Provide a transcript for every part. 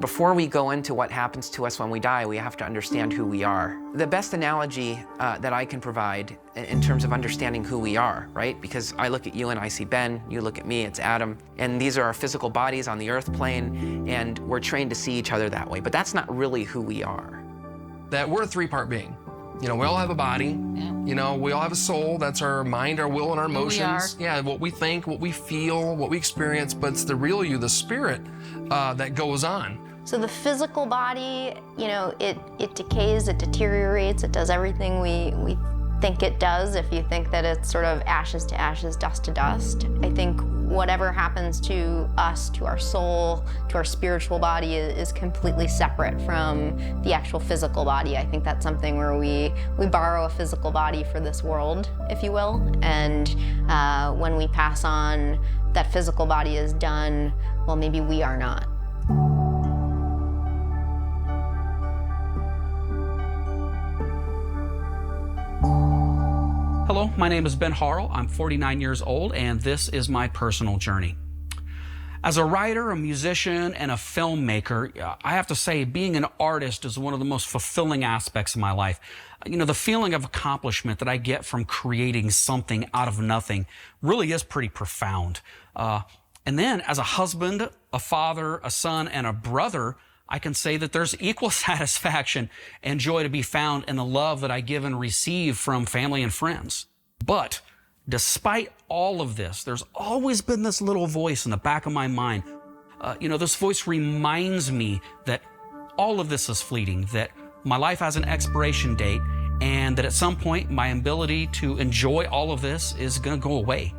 Before we go into what happens to us when we die, we have to understand who we are. The best analogy that I can provide in terms of understanding who we are, right? Because I look at you and I see Ben, you look at me, it's Adam, and these are our physical bodies on the earth plane, and we're trained to see each other that way, but that's not really who we are. That we're a three-part being. You know, we all have a body. Yeah. You know, we all have a soul. That's our mind, our will, and our emotions. Yeah, what we think, what we feel, what we experience, but it's the real you, the spirit, that goes on. So the physical body, you know, it decays, it deteriorates, it does everything we think it does. If you think that it's sort of ashes to ashes, dust to dust. I think whatever happens to us, to our soul, to our spiritual body is completely separate from the actual physical body. I think that's something where we borrow a physical body for this world, if you will. And when we pass on, that physical body is done, well, maybe we are not. Hello, my name is Ben Harrell. I'm 49 years old, and this is my personal journey. As a writer, a musician, and a filmmaker, I have to say being an artist is one of the most fulfilling aspects of my life. You know, the feeling of accomplishment that I get from creating something out of nothing really is pretty profound. And then as a husband, a father, a son, and a brother, I can say that there's equal satisfaction and joy to be found in the love that I give and receive from family and friends. But despite all of this, there's always been this little voice in the back of my mind. You know, this voice reminds me that all of this is fleeting, that my life has an expiration date, and that at some point my ability to enjoy all of this is going to go away.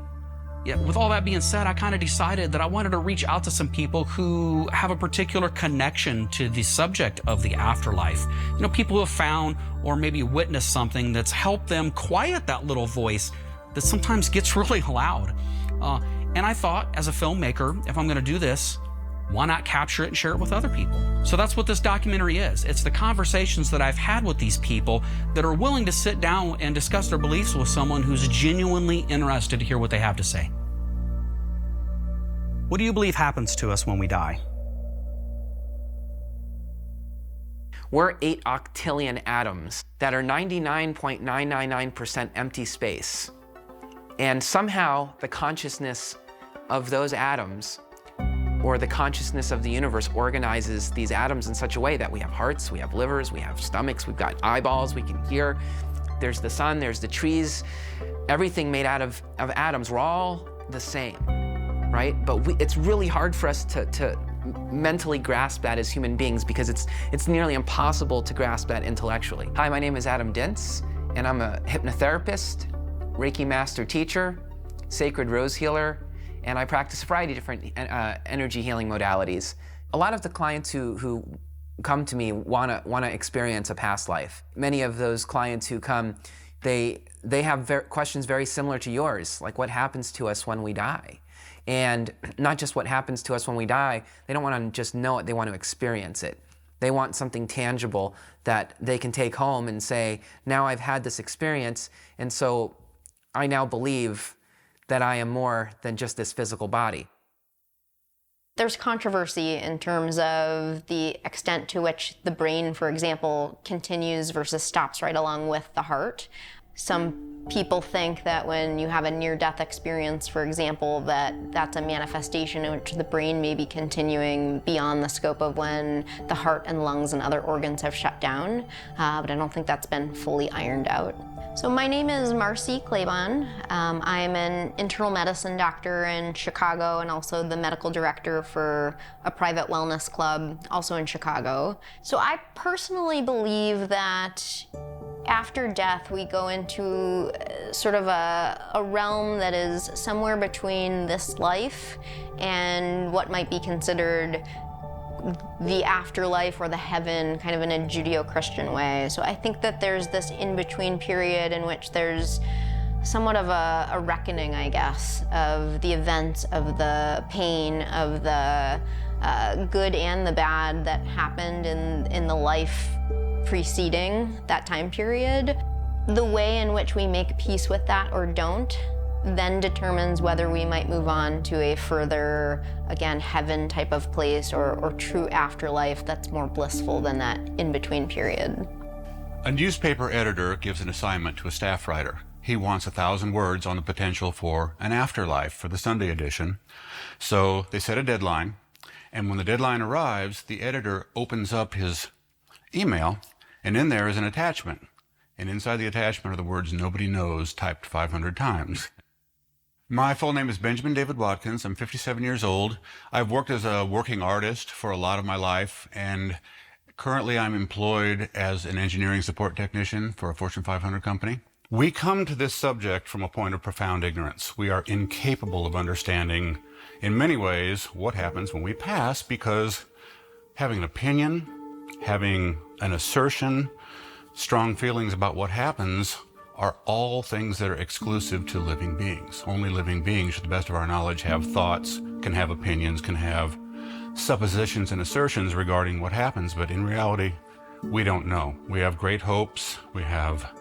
Yet with all that being said, I kind of decided that I wanted to reach out to some people who have a particular connection to the subject of the afterlife. You know, people who have found or maybe witnessed something that's helped them quiet that little voice that sometimes gets really loud. And I thought, as a filmmaker, if I'm going to do this, why not capture it and share it with other people? So that's what this documentary is. It's the conversations that I've had with these people that are willing to sit down and discuss their beliefs with someone who's genuinely interested to hear what they have to say. What do you believe happens to us when we die? We're 8 octillion atoms that are 99.999% empty space. And somehow the consciousness of those atoms, or the consciousness of the universe, organizes these atoms in such a way that we have hearts, we have livers, we have stomachs, we've got eyeballs, we can hear. There's the sun, there's the trees, everything made out of atoms. We're all the same, right? But it's really hard for us to mentally grasp that as human beings, because it's nearly impossible to grasp that intellectually. Hi, my name is Adam Dintz, and I'm a hypnotherapist, Reiki master teacher, sacred rose healer, and I practice a variety of different energy healing modalities. A lot of the clients who come to me wanna experience a past life. Many of those clients who come, they have questions very similar to yours, like what happens to us when we die? And not just what happens to us when we die, they don't want to just know it, they want to experience it. They want something tangible that they can take home and say, now I've had this experience, and so I now believe that I am more than just this physical body. There's controversy in terms of the extent to which the brain, for example, continues versus stops right along with the heart. Some people think that when you have a near-death experience, for example, that's a manifestation in which the brain may be continuing beyond the scope of when the heart and lungs and other organs have shut down, but I don't think that's been fully ironed out. So my name is Marcy Claiborne. I'm an internal medicine doctor in Chicago and also the medical director for a private wellness club also in Chicago. So I personally believe that after death, we go into sort of a realm that is somewhere between this life and what might be considered the afterlife or the heaven, kind of in a Judeo-Christian way. So I think that there's this in-between period in which there's somewhat of a reckoning, I guess, of the events, of the pain, of the good and the bad that happened in the life preceding that time period. The way in which we make peace with that or don't then determines whether we might move on to a further, again, heaven type of place or true afterlife that's more blissful than that in-between period. A newspaper editor gives an assignment to a staff writer. He wants 1,000 words on the potential for an afterlife for the Sunday edition. So they set a deadline, and when the deadline arrives, the editor opens up his email, and in there is an attachment. And inside the attachment are the words "nobody knows" typed 500 times. My full name is Benjamin David Watkins. I'm 57 years old. I've worked as a working artist for a lot of my life, and currently I'm employed as an engineering support technician for a Fortune 500 company. We come to this subject from a point of profound ignorance. We are incapable of understanding, in many ways, what happens when we pass, because having an opinion, having an assertion, strong feelings about what happens are all things that are exclusive to living beings. Only living beings, to the best of our knowledge, have thoughts, can have opinions, can have suppositions and assertions regarding what happens, but in reality, we don't know. We have great hopes, we have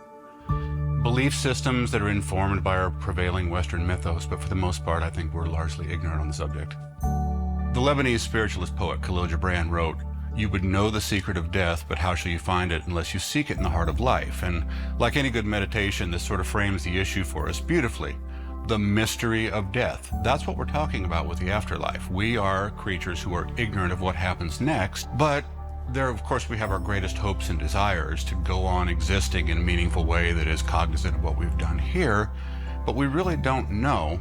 belief systems that are informed by our prevailing Western mythos, but for the most part, I think we're largely ignorant on the subject. The Lebanese spiritualist poet Khalil Gibran wrote, "You would know the secret of death, but how shall you find it unless you seek it in the heart of life?" And like any good meditation, this sort of frames the issue for us beautifully. The mystery of death. That's what we're talking about with the afterlife. We are creatures who are ignorant of what happens next, but there, of course, we have our greatest hopes and desires to go on existing in a meaningful way that is cognizant of what we've done here, but we really don't know.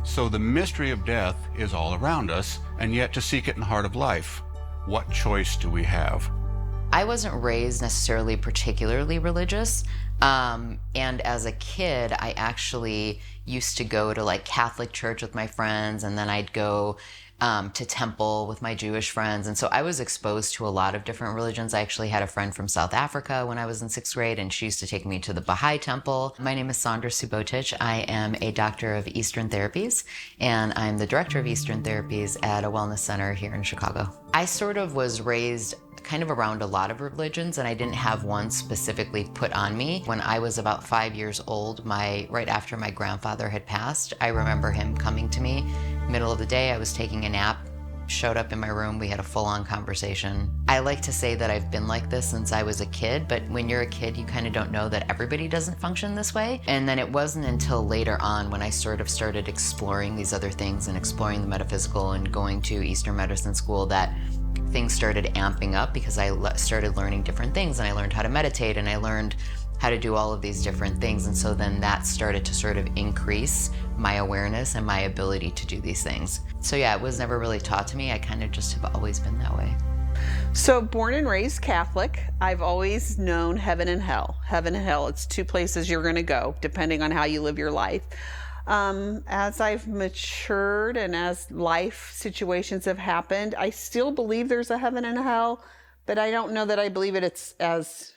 So the mystery of death is all around us, and yet to seek it in the heart of life, what choice do we have? I wasn't raised necessarily particularly religious, and as a kid, I actually used to go to like Catholic church with my friends, and then I'd go to temple with my Jewish friends, and so I was exposed to a lot of different religions. I actually had a friend from South Africa when I was in 6th grade, and she used to take me to the Baha'i temple. My name is Sandra Subotic. I am a doctor of Eastern Therapies, and I'm the director of Eastern Therapies at a wellness center here in Chicago. I sort of was raised kind of around a lot of religions, and I didn't have one specifically put on me. When I was about 5 years old, right after my grandfather had passed, I remember him coming to me, middle of the day, I was taking a nap, showed up in my room, we had a full-on conversation. I like to say that I've been like this since I was a kid, but when you're a kid, you kind of don't know that everybody doesn't function this way. And then it wasn't until later on when I sort of started exploring these other things and exploring the metaphysical and going to Eastern medicine school that things started amping up, because I started learning different things, and I learned how to meditate, and I learned how to do all of these different things. And so then that started to sort of increase my awareness and my ability to do these things. So yeah, it was never really taught to me. I kind of just have always been that way. So born and raised Catholic, I've always known heaven and hell. Heaven and hell, it's two places you're going to go depending on how you live your life. As I've matured and as life situations have happened, I still believe there's a heaven and a hell, but I don't know that I believe it's as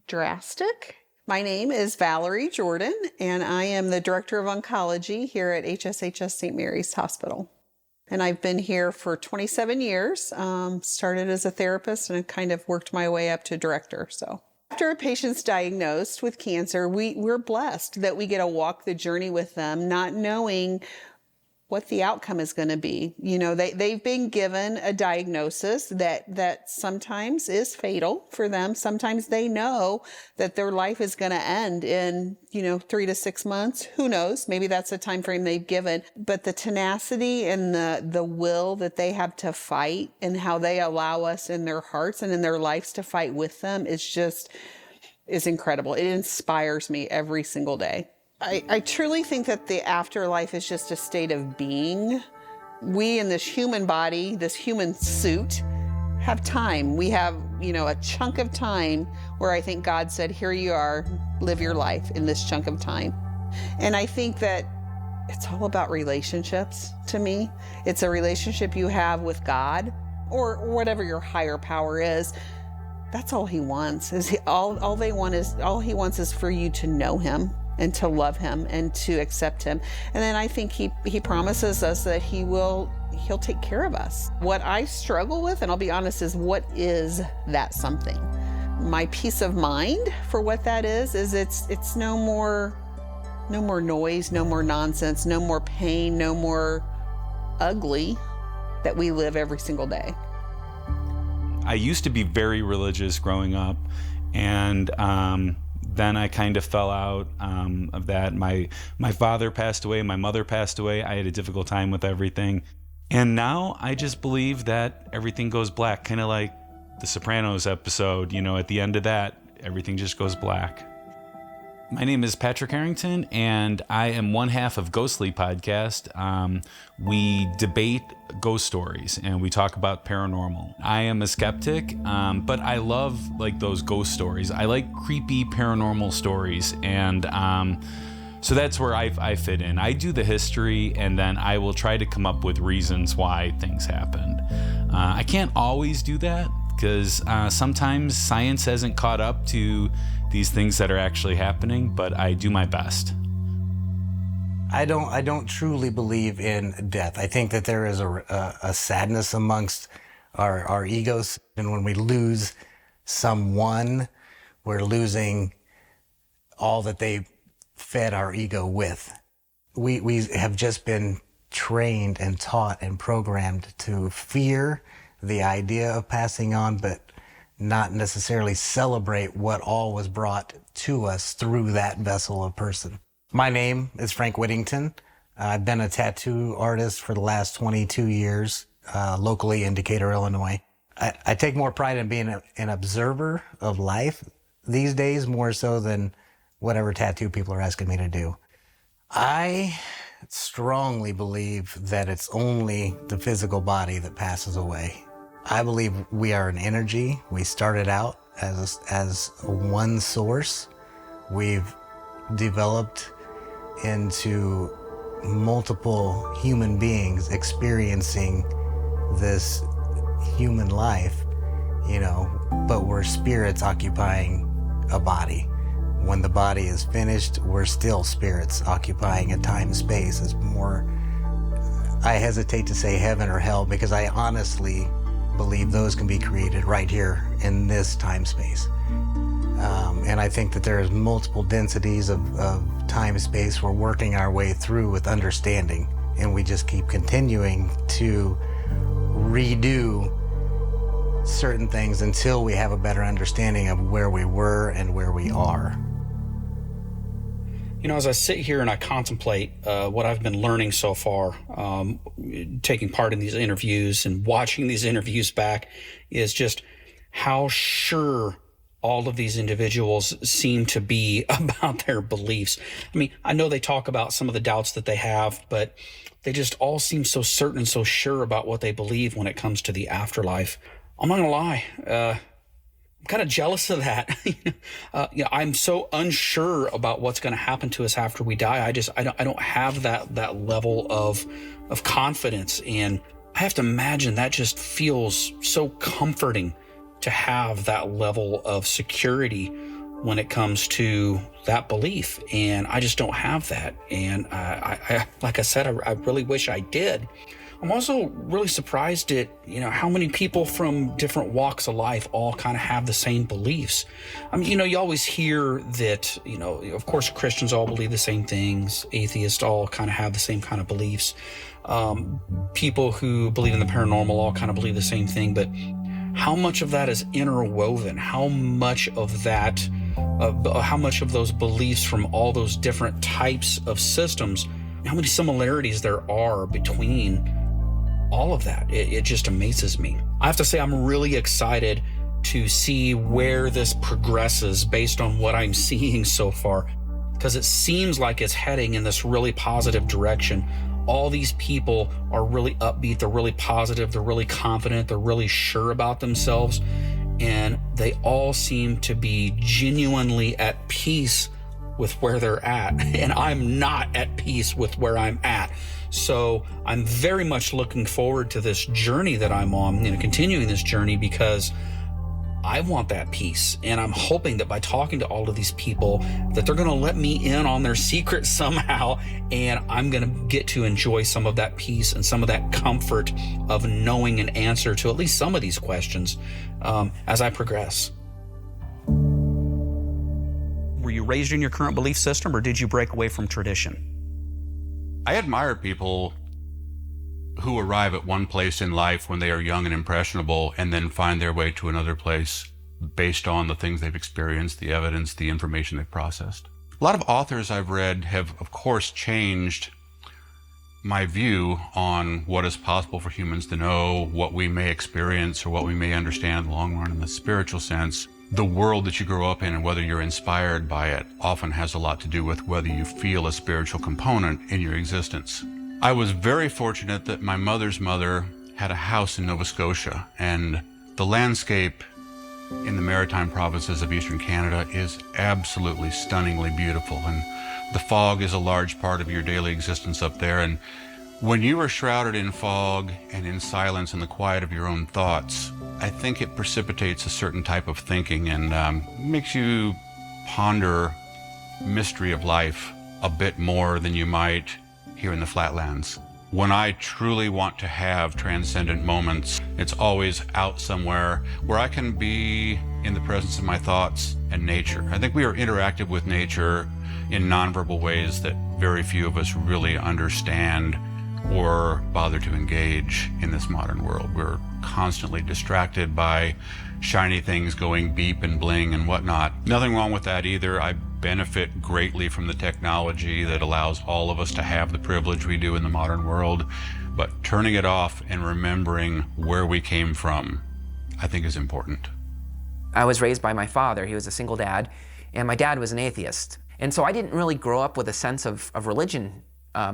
drastic. My name is Valerie Jordan, and I am the Director of Oncology here at HSHS St. Mary's Hospital. And I've been here for 27 years, started as a therapist and kind of worked my way up to director. So after a patient's diagnosed with cancer, we're blessed that we get to walk the journey with them, not knowing what the outcome is going to be. You know, they've been given a diagnosis that sometimes is fatal for them. Sometimes they know that their life is going to end in, 3 to 6 months. Who knows? Maybe that's the time frame they've given. But the tenacity and the will that they have to fight, and how they allow us in their hearts and in their lives to fight with them is incredible. It inspires me every single day. I truly think that the afterlife is just a state of being. We in this human body, this human suit, have time. We have, a chunk of time where I think God said, here you are, live your life in this chunk of time. And I think that it's all about relationships to me. It's a relationship you have with God or whatever your higher power is. That's all he wants. All he wants is for you to know him and to love him and to accept him. And then I think he promises us that he'll take care of us. What I struggle with, and I'll be honest, is what is that something? My peace of mind for what that is it's no more No more noise, no more nonsense, no more pain, no more ugly that we live every single day. I used to be very religious growing up, and then I kind of fell out of that. My father passed away, my mother passed away. I had a difficult time with everything. And now I just believe that everything goes black, kind of like the Sopranos episode, you know, at the end of that, everything just goes black. My name is Patrick Harrington, and I am one half of Ghostly Podcast. We debate ghost stories, and we talk about paranormal. I am a skeptic, but I love like those ghost stories. I like creepy paranormal stories, and so that's where I fit in. I do the history, and then I will try to come up with reasons why things happened. I can't always do that, because sometimes science hasn't caught up to these things that are actually happening, but I do my best. I don't truly believe in death. I think that there is a sadness amongst our egos, and when we lose someone, we're losing all that they fed our ego with. We have just been trained and taught and programmed to fear the idea of passing on, but not necessarily celebrate what all was brought to us through that vessel of person. My name is Frank Whittington. I've been a tattoo artist for the last 22 years, locally in Decatur, Illinois. I take more pride in being an observer of life these days, more so than whatever tattoo people are asking me to do. I strongly believe that it's only the physical body that passes away. I believe we are an energy. We started out as one source. We've developed into multiple human beings experiencing this human life, you know, but we're spirits occupying a body. When the body is finished, we're still spirits occupying a time-space. It's more, I hesitate to say heaven or hell, because I honestly believe those can be created right here in this time space. And I think that there's multiple densities of time space we're working our way through with understanding, and we just keep continuing to redo certain things until we have a better understanding of where we were and where we are. You know, as I sit here and I contemplate what I've been learning so far, taking part in these interviews and watching these interviews back, is just how sure all of these individuals seem to be about their beliefs. I mean, I know they talk about some of the doubts that they have, but they just all seem so certain and so sure about what they believe when it comes to the afterlife. I'm not gonna lie, I'm kind of jealous of that. I'm so unsure about what's going to happen to us after we die. I don't have that level of confidence, and I have to imagine that just feels so comforting to have that level of security when it comes to that belief. And I just don't have that. And I like I said, I really wish I did. I'm also really surprised at, you know, how many people from different walks of life all kind of have the same beliefs. I mean, you know, you always hear that, you know, of course, Christians all believe the same things. Atheists all kind of have the same kind of beliefs. People who believe in the paranormal all kind of believe the same thing. But how much of that is interwoven? How much of that, how much of those beliefs from all those different types of systems, how many similarities there are between all of that? It just amazes me. I have to say, I'm really excited to see where this progresses based on what I'm seeing so far, because it seems like it's heading in this really positive direction. All these people are really upbeat, they're really positive, they're really confident, they're really sure about themselves, and they all seem to be genuinely at peace with where they're at. And I'm not at peace with where I'm at. So I'm very much looking forward to this journey that I'm on, you know, continuing this journey, because I want that peace. And I'm hoping that by talking to all of these people, that they're going to let me in on their secret somehow, and I'm going to get to enjoy some of that peace and some of that comfort of knowing an answer to at least some of these questions as I progress. Were you raised in your current belief system, or did you break away from tradition? I admire people who arrive at one place in life when they are young and impressionable and then find their way to another place based on the things they've experienced, the evidence, the information they've processed. A lot of authors I've read have, of course, changed my view on what is possible for humans to know, what we may experience or what we may understand in the long run in the spiritual sense. The world that you grow up in and whether you're inspired by it often has a lot to do with whether you feel a spiritual component in your existence. I was very fortunate that my mother's mother had a house in Nova Scotia, and the landscape in the maritime provinces of Eastern Canada is absolutely stunningly beautiful, and the fog is a large part of your daily existence up there. And when you are shrouded in fog and in silence and the quiet of your own thoughts, I think it precipitates a certain type of thinking and makes you ponder mystery of life a bit more than you might here in the flatlands. When I truly want to have transcendent moments, it's always out somewhere where I can be in the presence of my thoughts and nature. I think we are interactive with nature in nonverbal ways that very few of us really understand or bother to engage in this modern world. We're constantly distracted by shiny things going beep and bling and whatnot. Nothing wrong with that either. I benefit greatly from the technology that allows all of us to have the privilege we do in the modern world, but turning it off and remembering where we came from, I think is important. I was raised by my father. He was a single dad, and my dad was an atheist. And so I didn't really grow up with a sense of religion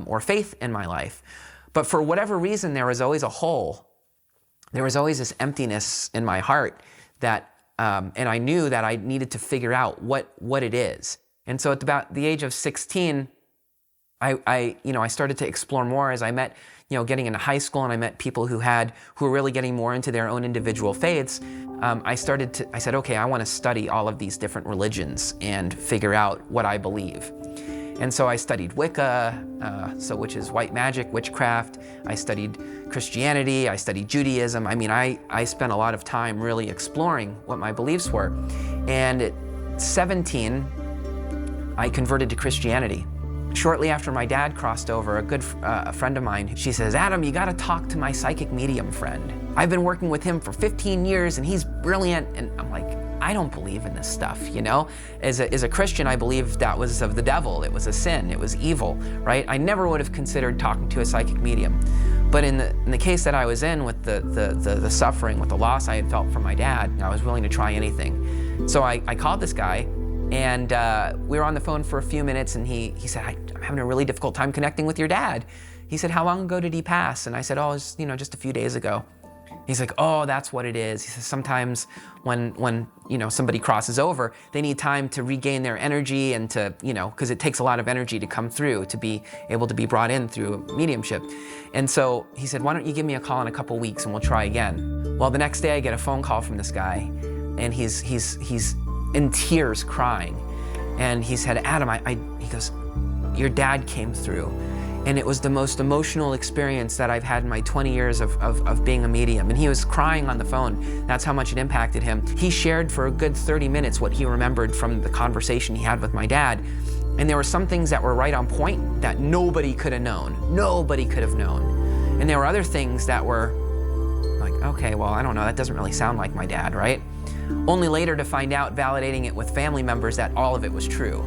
or faith in my life. But for whatever reason, there was always a hole. There was always this emptiness in my heart that, and I knew that I needed to figure out what it is. And so at about the age of 16, I started to explore more as I met, getting into high school, and I met people who were really getting more into their own individual faiths. I said, okay, I want to study all of these different religions and figure out what I believe. And so I studied Wicca, which is white magic, witchcraft. I studied Christianity, I studied Judaism. I mean, I spent a lot of time really exploring what my beliefs were. And at 17, I converted to Christianity. Shortly after my dad crossed over, a friend of mine, she says, Adam, you gotta talk to my psychic medium friend. I've been working with him for 15 years and he's brilliant. And I'm like, I don't believe in this stuff, As a Christian, I believe that was of the devil. It was a sin, it was evil, right? I never would have considered talking to a psychic medium. But in the case that I was in with the suffering, with the loss I had felt from my dad, I was willing to try anything. So I called this guy, and we were on the phone for a few minutes, and he said, I'm having a really difficult time connecting with your dad. He said, how long ago did he pass? And I said, oh, it was, just a few days ago. He's like, oh, that's what it is. He says, sometimes when somebody crosses over, they need time to regain their energy and to, because it takes a lot of energy to come through, to be able to be brought in through mediumship. And so he said, why don't you give me a call in a couple weeks and we'll try again. Well, the next day I get a phone call from this guy, and he's in tears crying. And he said, Adam, he goes, your dad came through. And it was the most emotional experience that I've had in my 20 years of being a medium. And he was crying on the phone. That's how much it impacted him. He shared for a good 30 minutes what he remembered from the conversation he had with my dad. And there were some things that were right on point that nobody could have known. Nobody could have known. And there were other things that were like, okay, well, I don't know, that doesn't really sound like my dad, right? Only later to find out, validating it with family members, that all of it was true.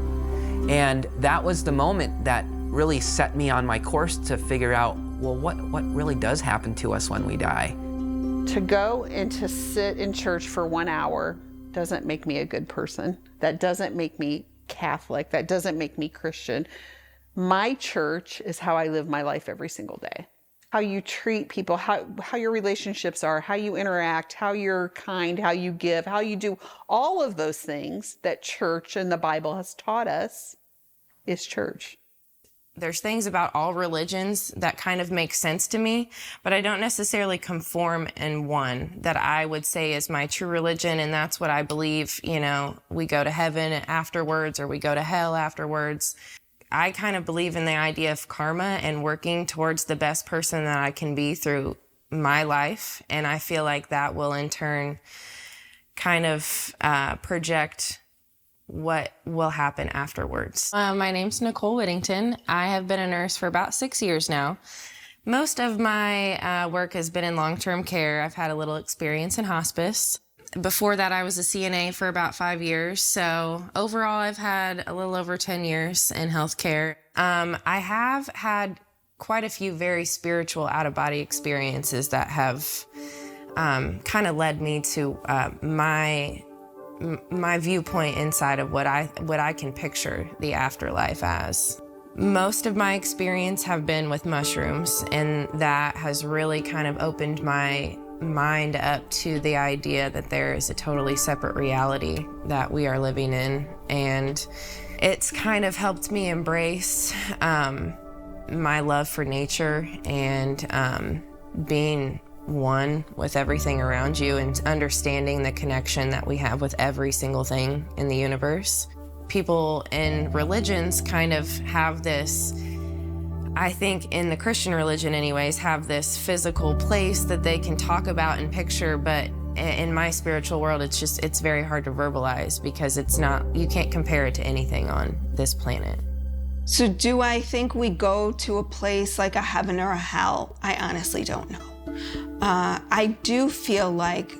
And that was the moment that really set me on my course to figure out, well, what really does happen to us when we die? To go and to sit in church for 1 hour doesn't make me a good person. That doesn't make me Catholic. That doesn't make me Christian. My church is how I live my life every single day. How you treat people, how your relationships are, how you interact, how you're kind, how you give, how you do all of those things that church and the Bible has taught us is church. There's things about all religions that kind of make sense to me, but I don't necessarily conform in one that I would say is my true religion, and that's what I believe, we go to heaven afterwards or we go to hell afterwards. I kind of believe in the idea of karma and working towards the best person that I can be through my life, and I feel like that will in turn kind of project what will happen afterwards. My name's Nicole Whittington. I have been a nurse for about 6 years now. Most of my work has been in long-term care. I've had a little experience in hospice. Before that, I was a CNA for about 5 years. So overall, I've had a little over 10 years in healthcare. I have had quite a few very spiritual out-of-body experiences that have kind of led me to my viewpoint inside of what I can picture the afterlife as. Most of my experience have been with mushrooms, and that has really kind of opened my mind up to the idea that there is a totally separate reality that we are living in. And it's kind of helped me embrace my love for nature and being one with everything around you and understanding the connection that we have with every single thing in the universe. People in religions kind of have this, I think in the Christian religion anyways, have this physical place that they can talk about and picture, but in my spiritual world, it's very hard to verbalize because you can't compare it to anything on this planet. So do I think we go to a place like a heaven or a hell? I honestly don't know. I do feel like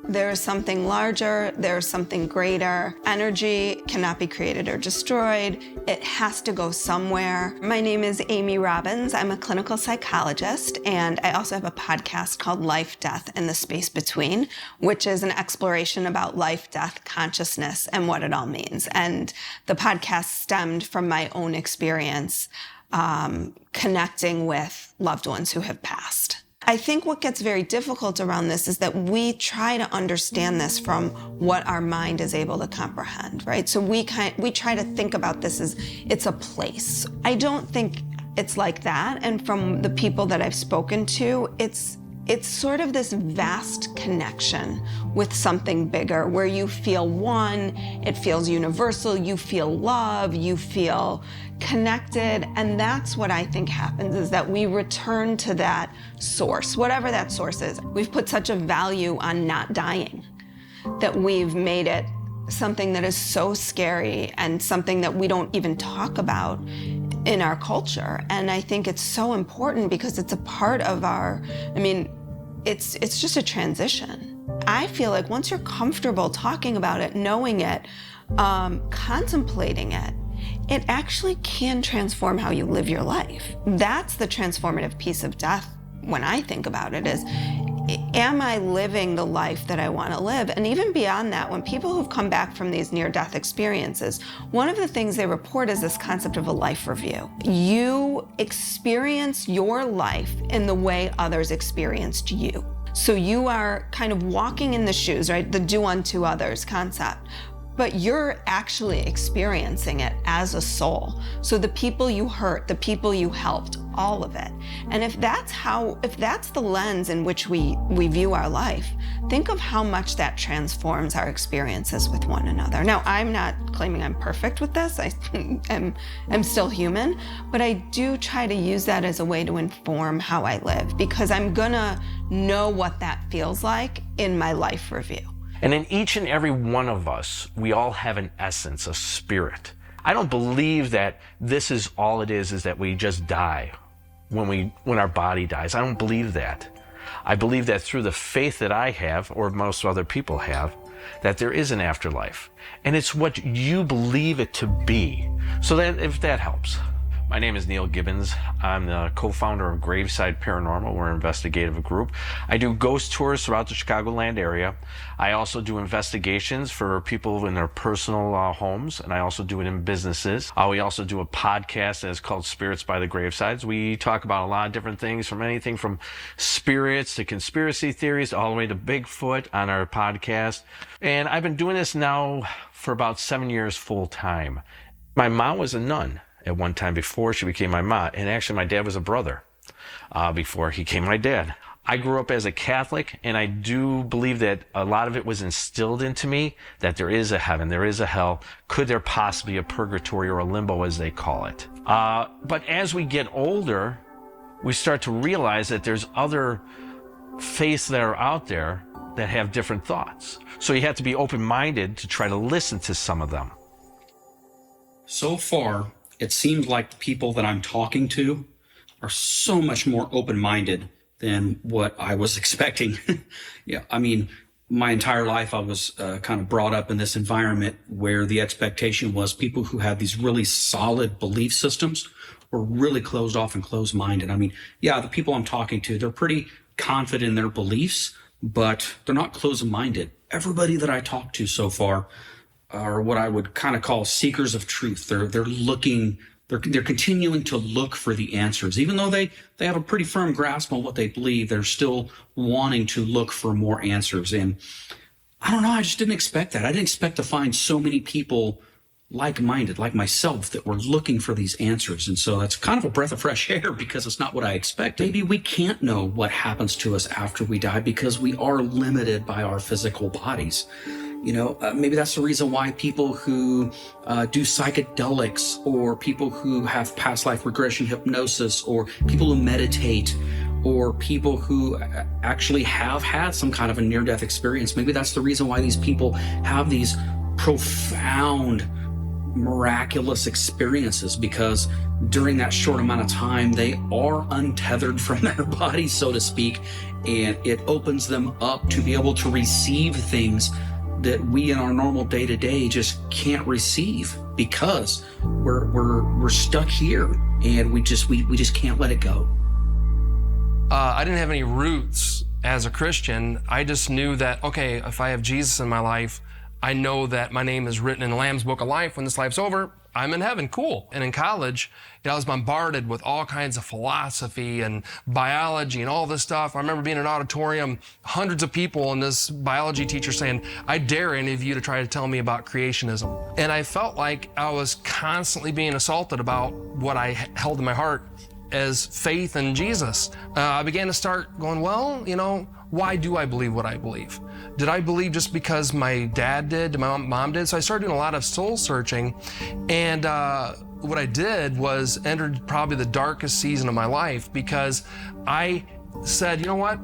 there is something larger, there is something greater. Energy cannot be created or destroyed. It has to go somewhere. My name is Amy Robbins. I'm a clinical psychologist, and I also have a podcast called Life, Death, and the Space Between, which is an exploration about life, death, consciousness, and what it all means. And the podcast stemmed from my own experience connecting with loved ones who have passed. I think what gets very difficult around this is that we try to understand this from what our mind is able to comprehend, right? So we try to think about this as it's a place. I don't think it's like that. And from the people that I've spoken to, it's sort of this vast connection with something bigger where you feel one, it feels universal, you feel love, you feel connected. And that's what I think happens, is that we return to that source, whatever that source is. We've put such a value on not dying that we've made it something that is so scary and something that we don't even talk about in our culture. And I think it's so important because it's a part of it's just a transition. I feel like once you're comfortable talking about it, knowing it, contemplating it, it actually can transform how you live your life. That's the transformative piece of death when I think about it, is, am I living the life that I want to live? And even beyond that, when people who've come back from these near-death experiences, one of the things they report is this concept of a life review. You experience your life in the way others experienced you. So you are kind of walking in the shoes, right? The do unto others concept. But you're actually experiencing it as a soul. So the people you hurt, the people you helped, all of it. And if that's the lens in which we view our life, think of how much that transforms our experiences with one another. Now, I'm not claiming I'm perfect with this. I'm still human, but I do try to use that as a way to inform how I live, because I'm gonna know what that feels like in my life review. And in each and every one of us, we all have an essence, a spirit. I don't believe that this is all it is that we just die when our body dies. I don't believe that. I believe that through the faith that I have, or most other people have, that there is an afterlife. And it's what you believe it to be. So that, if that helps. My name is Neil Gibbons. I'm the co-founder of Graveside Paranormal. We're an investigative group. I do ghost tours throughout the Chicagoland area. I also do investigations for people in their personal homes, and I also do it in businesses. We also do a podcast that's called Spirits by the Gravesides. We talk about a lot of different things, from anything from spirits to conspiracy theories, all the way to Bigfoot on our podcast. And I've been doing this now for about 7 years full time. My mom was a nun at one time before she became my mom. And actually, my dad was a brother before he became my dad. I grew up as a Catholic, and I do believe that a lot of it was instilled into me, that there is a heaven, there is a hell. Could there possibly be a purgatory, or a limbo as they call it? But as we get older, we start to realize that there's other faiths that are out there that have different thoughts. So you have to be open-minded to try to listen to some of them. So far, it seems like the people that I'm talking to are so much more open-minded than what I was expecting. Yeah, I mean, my entire life I was kind of brought up in this environment where the expectation was people who had these really solid belief systems were really closed off and closed-minded. I mean, yeah, the people I'm talking to, they're pretty confident in their beliefs, but they're not closed-minded. Everybody that I talk to so far are what I would kind of call seekers of truth. They're looking, they're continuing to look for the answers. Even though they have a pretty firm grasp on what they believe, they're still wanting to look for more answers. And I don't know, I just didn't expect that. I didn't expect to find so many people like-minded, like myself, that were looking for these answers. And so that's kind of a breath of fresh air because it's not what I expected. Maybe we can't know what happens to us after we die because we are limited by our physical bodies. You know, maybe that's the reason why people who do psychedelics, or people who have past life regression hypnosis, or people who meditate, or people who actually have had some kind of a near-death experience, maybe that's the reason why these people have these profound, miraculous experiences, because during that short amount of time, they are untethered from their body, so to speak, and it opens them up to be able to receive things that we in our normal day-to-day just can't receive because we're stuck here and we just can't let it go. I didn't have any roots as a Christian. I just knew that, okay, if I have Jesus in my life, I know that my name is written in the Lamb's Book of Life. When this life's over, I'm in heaven, cool. And in college, I was bombarded with all kinds of philosophy and biology and all this stuff. I remember being in an auditorium, hundreds of people, and this biology teacher saying, I dare any of you to try to tell me about creationism. And I felt like I was constantly being assaulted about what I held in my heart as faith in Jesus. I began to start going, well, you know, why do I believe what I believe? Did I believe just because my dad did, my mom did? So I started doing a lot of soul searching, and what I did was entered probably the darkest season of my life, because I said, you know what?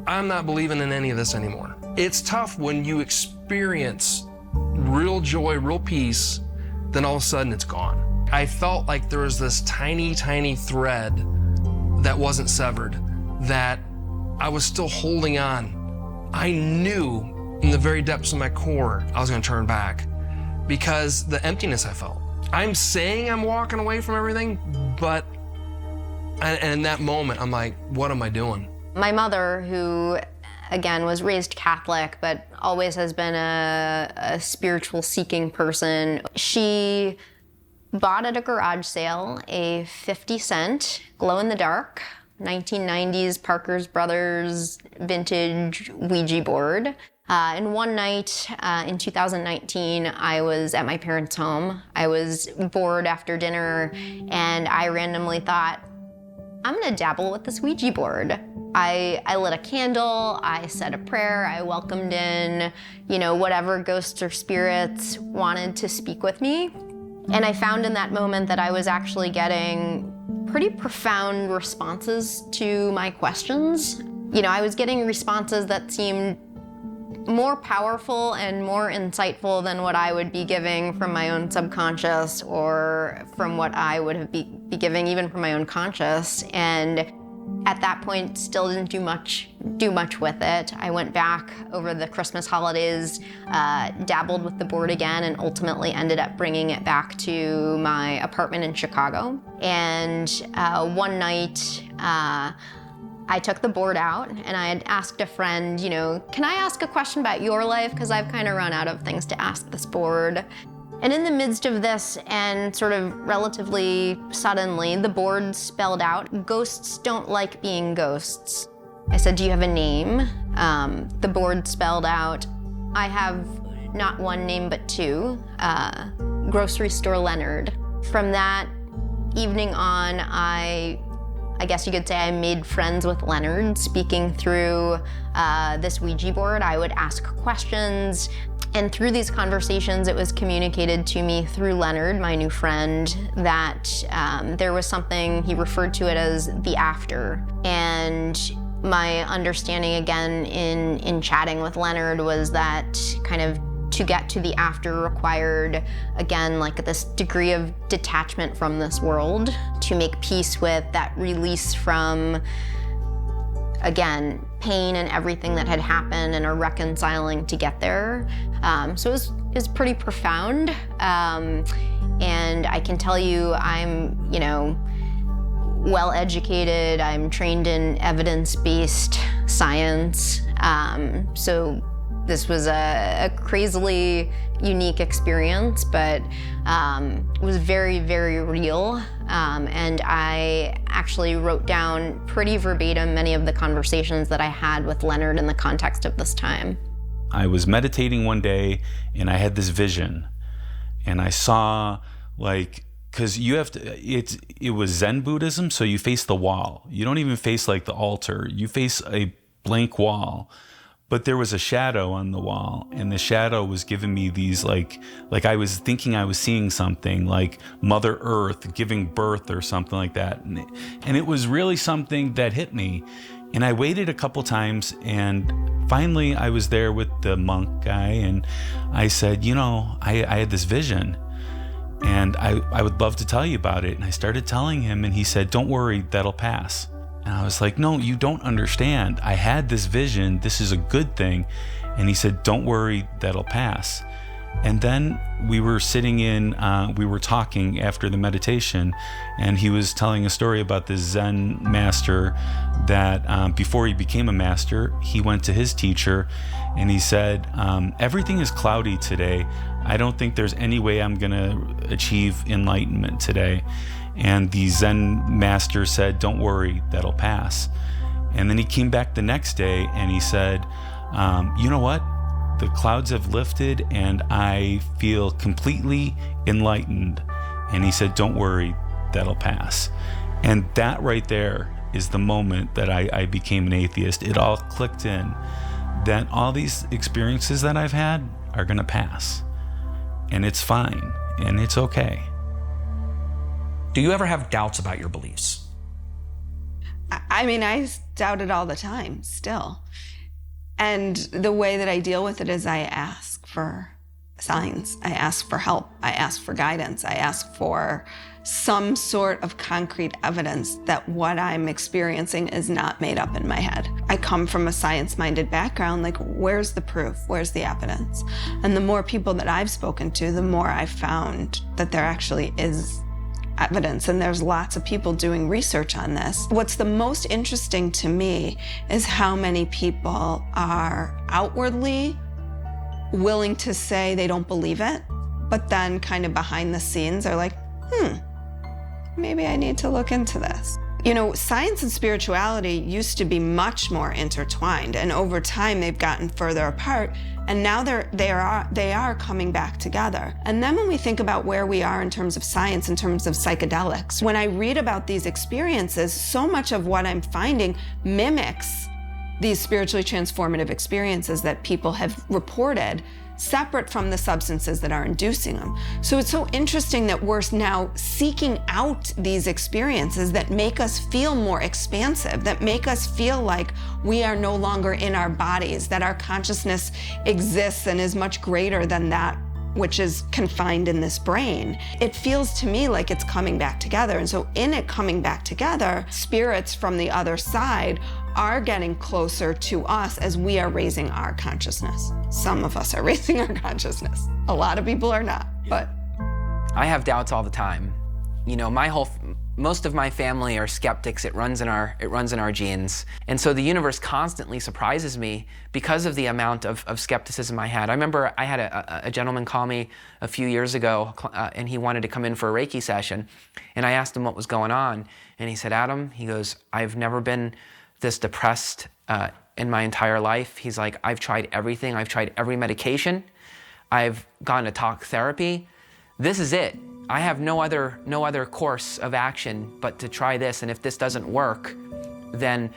I'm not believing in any of this anymore. It's tough when you experience real joy, real peace, then all of a sudden it's gone. I felt like there was this tiny, tiny thread that wasn't severed, that I was still holding on. I knew in the very depths of my core I was going to turn back because the emptiness I felt. I'm saying I'm walking away from everything, but and in that moment, I'm like, what am I doing? My mother, who again was raised Catholic, but always has been a spiritual seeking person, she bought at a garage sale a 50-cent glow-in-the-dark 1990s Parker's Brothers vintage Ouija board. And one night in 2019, I was at my parents' home. I was bored after dinner, and I randomly thought, I'm gonna dabble with this Ouija board. I lit a candle, I said a prayer, I welcomed in, you know, whatever ghosts or spirits wanted to speak with me. And I found in that moment that I was actually getting pretty profound responses to my questions. You know, I was getting responses that seemed more powerful and more insightful than what I would be giving from my own subconscious, or from what I would be giving even from my own conscious. And at that point, still didn't do much with it. I went back over the Christmas holidays, dabbled with the board again, and ultimately ended up bringing it back to my apartment in Chicago. And one night, I took the board out, and I had asked a friend, you know, can I ask a question about your life? Because I've kind of run out of things to ask this board. And in the midst of this, and sort of relatively suddenly, the board spelled out, ghosts don't like being ghosts. I said, do you have a name? The board spelled out, I have not one name, but two, Grocery Store Leonard. From that evening on, I guess you could say I made friends with Leonard. Speaking through this Ouija board, I would ask questions, and through these conversations, it was communicated to me through Leonard, my new friend, that there was something, he referred to it as the after. And my understanding again in chatting with Leonard was that kind of to get to the after required, again, like this degree of detachment from this world to make peace with that release from, again, pain and everything that had happened and a reconciling to get there. So it was pretty profound. And I can tell you I'm, well educated. I'm trained in evidence-based science. So this was a crazily unique experience, but it was very, very real. And I actually wrote down pretty verbatim many of the conversations that I had with Leonard in the context of this time. I was meditating one day and I had this vision, and I saw, like, because you have to, it was Zen Buddhism, so you face the wall. You don't even face like the altar. You face a blank wall. But there was a shadow on the wall, and the shadow was giving me these like I was thinking I was seeing something like Mother Earth giving birth or something like that. And it was really something that hit me. And I waited a couple times, and finally I was there with the monk guy, and I said, I had this vision, and I would love to tell you about it. And I started telling him, and he said, don't worry, that'll pass. And I was like, no, you don't understand. I had this vision. This is a good thing. And he said, don't worry, that'll pass. And then we were we were talking after the meditation, and he was telling a story about this Zen master that before he became a master, he went to his teacher and he said, everything is cloudy today. I don't think there's any way I'm going to achieve enlightenment today. And the Zen master said, don't worry, that'll pass. And then he came back the next day and he said, you know what? The clouds have lifted and I feel completely enlightened. And he said, don't worry, that'll pass. And that right there is the moment that I became an atheist. It all clicked in that all these experiences that I've had are gonna pass. And it's fine, and it's okay. Do you ever have doubts about your beliefs? I doubt it all the time, still. And the way that I deal with it is I ask for signs. I ask for help. I ask for guidance. I ask for some sort of concrete evidence that what I'm experiencing is not made up in my head. I come from a science-minded background, like, where's the proof? Where's the evidence? And the more people that I've spoken to, the more I've found that there actually is evidence, and there's lots of people doing research on this. What's the most interesting to me is how many people are outwardly willing to say they don't believe it, but then kind of behind the scenes are like, maybe I need to look into this. Science and spirituality used to be much more intertwined, and over time they've gotten further apart, and now they are coming back together. And then when we think about where we are in terms of science, in terms of psychedelics, when I read about these experiences, so much of what I'm finding mimics these spiritually transformative experiences that people have reported, separate from the substances that are inducing them. So it's so interesting that we're now seeking out these experiences that make us feel more expansive, that make us feel like we are no longer in our bodies, that our consciousness exists and is much greater than that which is confined in this brain. It feels to me like it's coming back together. And so in it coming back together, spirits from the other side are getting closer to us as we are raising our consciousness. Some of us are raising our consciousness. A lot of people are not, but. I have doubts all the time. Most of my family are skeptics. It runs in our genes. And so the universe constantly surprises me because of the amount of skepticism I had. I remember I had a gentleman call me a few years ago, and he wanted to come in for a Reiki session. And I asked him what was going on. And he said, Adam, he goes, I've never been this depressed in my entire life. He's like, I've tried everything. I've tried every medication. I've gone to talk therapy. This is it. I have no other course of action but to try this, and if this doesn't work, then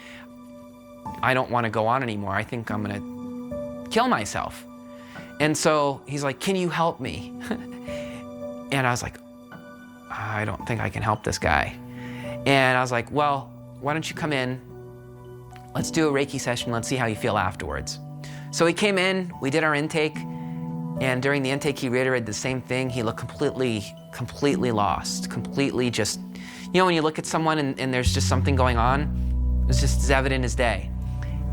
I don't want to go on anymore. I think I'm gonna kill myself. And so he's like, can you help me? And I was like, I don't think I can help this guy. And I was like, well, why don't you come in? Let's do a Reiki session. Let's see how you feel afterwards. So he came in, we did our intake, And during the intake, he reiterated the same thing. He looked completely lost, completely just, you know, when you look at someone and there's just something going on, it's just as evident as day.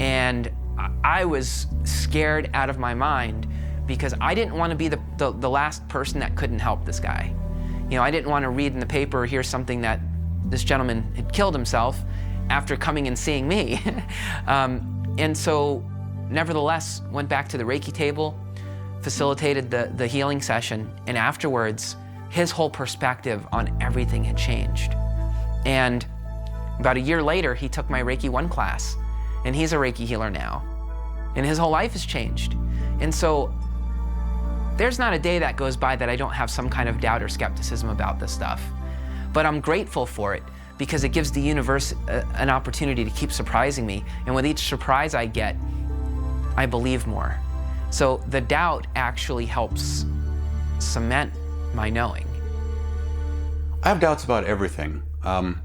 And I was scared out of my mind because I didn't want to be the last person that couldn't help this guy. You know, I didn't want to read in the paper or hear something that this gentleman had killed himself after coming and seeing me. And so, nevertheless, went back to the Reiki table, facilitated the healing session, and afterwards, his whole perspective on everything had changed. And about a year later, he took my Reiki 1 class, and he's a Reiki healer now. And his whole life has changed. And so, there's not a day that goes by that I don't have some kind of doubt or skepticism about this stuff. But I'm grateful for it because it gives the universe an opportunity to keep surprising me. And with each surprise I get, I believe more. So the doubt actually helps cement my knowing. I have doubts about everything. I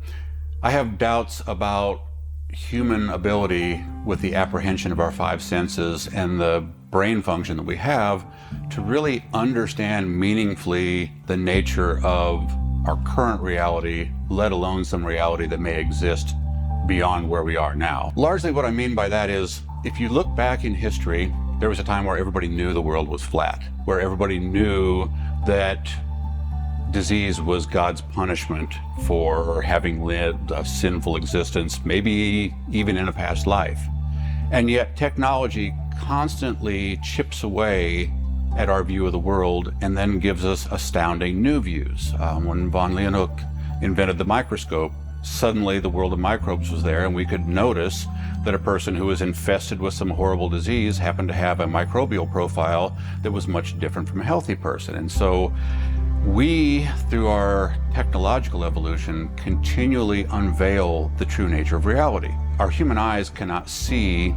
have doubts about human ability with the apprehension of our 5 senses and the brain function that we have to really understand meaningfully the nature of our current reality, let alone some reality that may exist beyond where we are now. Largely what I mean by that is, if you look back in history, there was a time where everybody knew the world was flat, where everybody knew that disease was God's punishment for having lived a sinful existence, maybe even in a past life. And yet technology constantly chips away at our view of the world and then gives us astounding new views. When von Leeuwenhoek invented the microscope, suddenly the world of microbes was there, and we could notice that a person who was infested with some horrible disease happened to have a microbial profile that was much different from a healthy person. And so we, through our technological evolution, continually unveil the true nature of reality. Our human eyes cannot see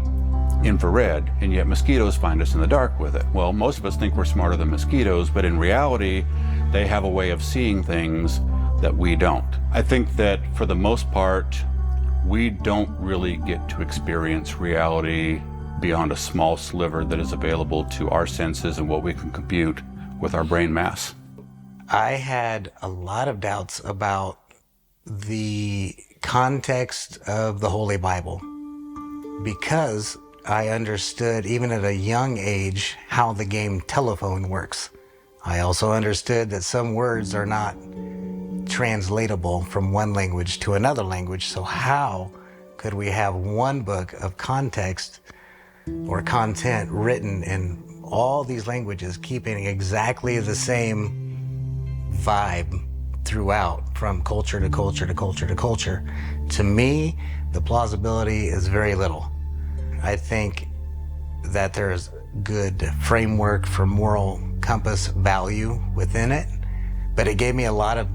infrared, and yet mosquitoes find us in the dark with it. Well, most of us think we're smarter than mosquitoes, but in reality, they have a way of seeing things that we don't. I think that for the most part, we don't really get to experience reality beyond a small sliver that is available to our senses and what we can compute with our brain mass. I had a lot of doubts about the context of the Holy Bible because I understood, even at a young age, how the game telephone works. I also understood that some words are not translatable from one language to another language, so how could we have one book of context or content written in all these languages, keeping exactly the same vibe throughout, from culture to culture to culture to culture? To me, the plausibility is very little. I think that there's good framework for moral compass value within it, but it gave me a lot of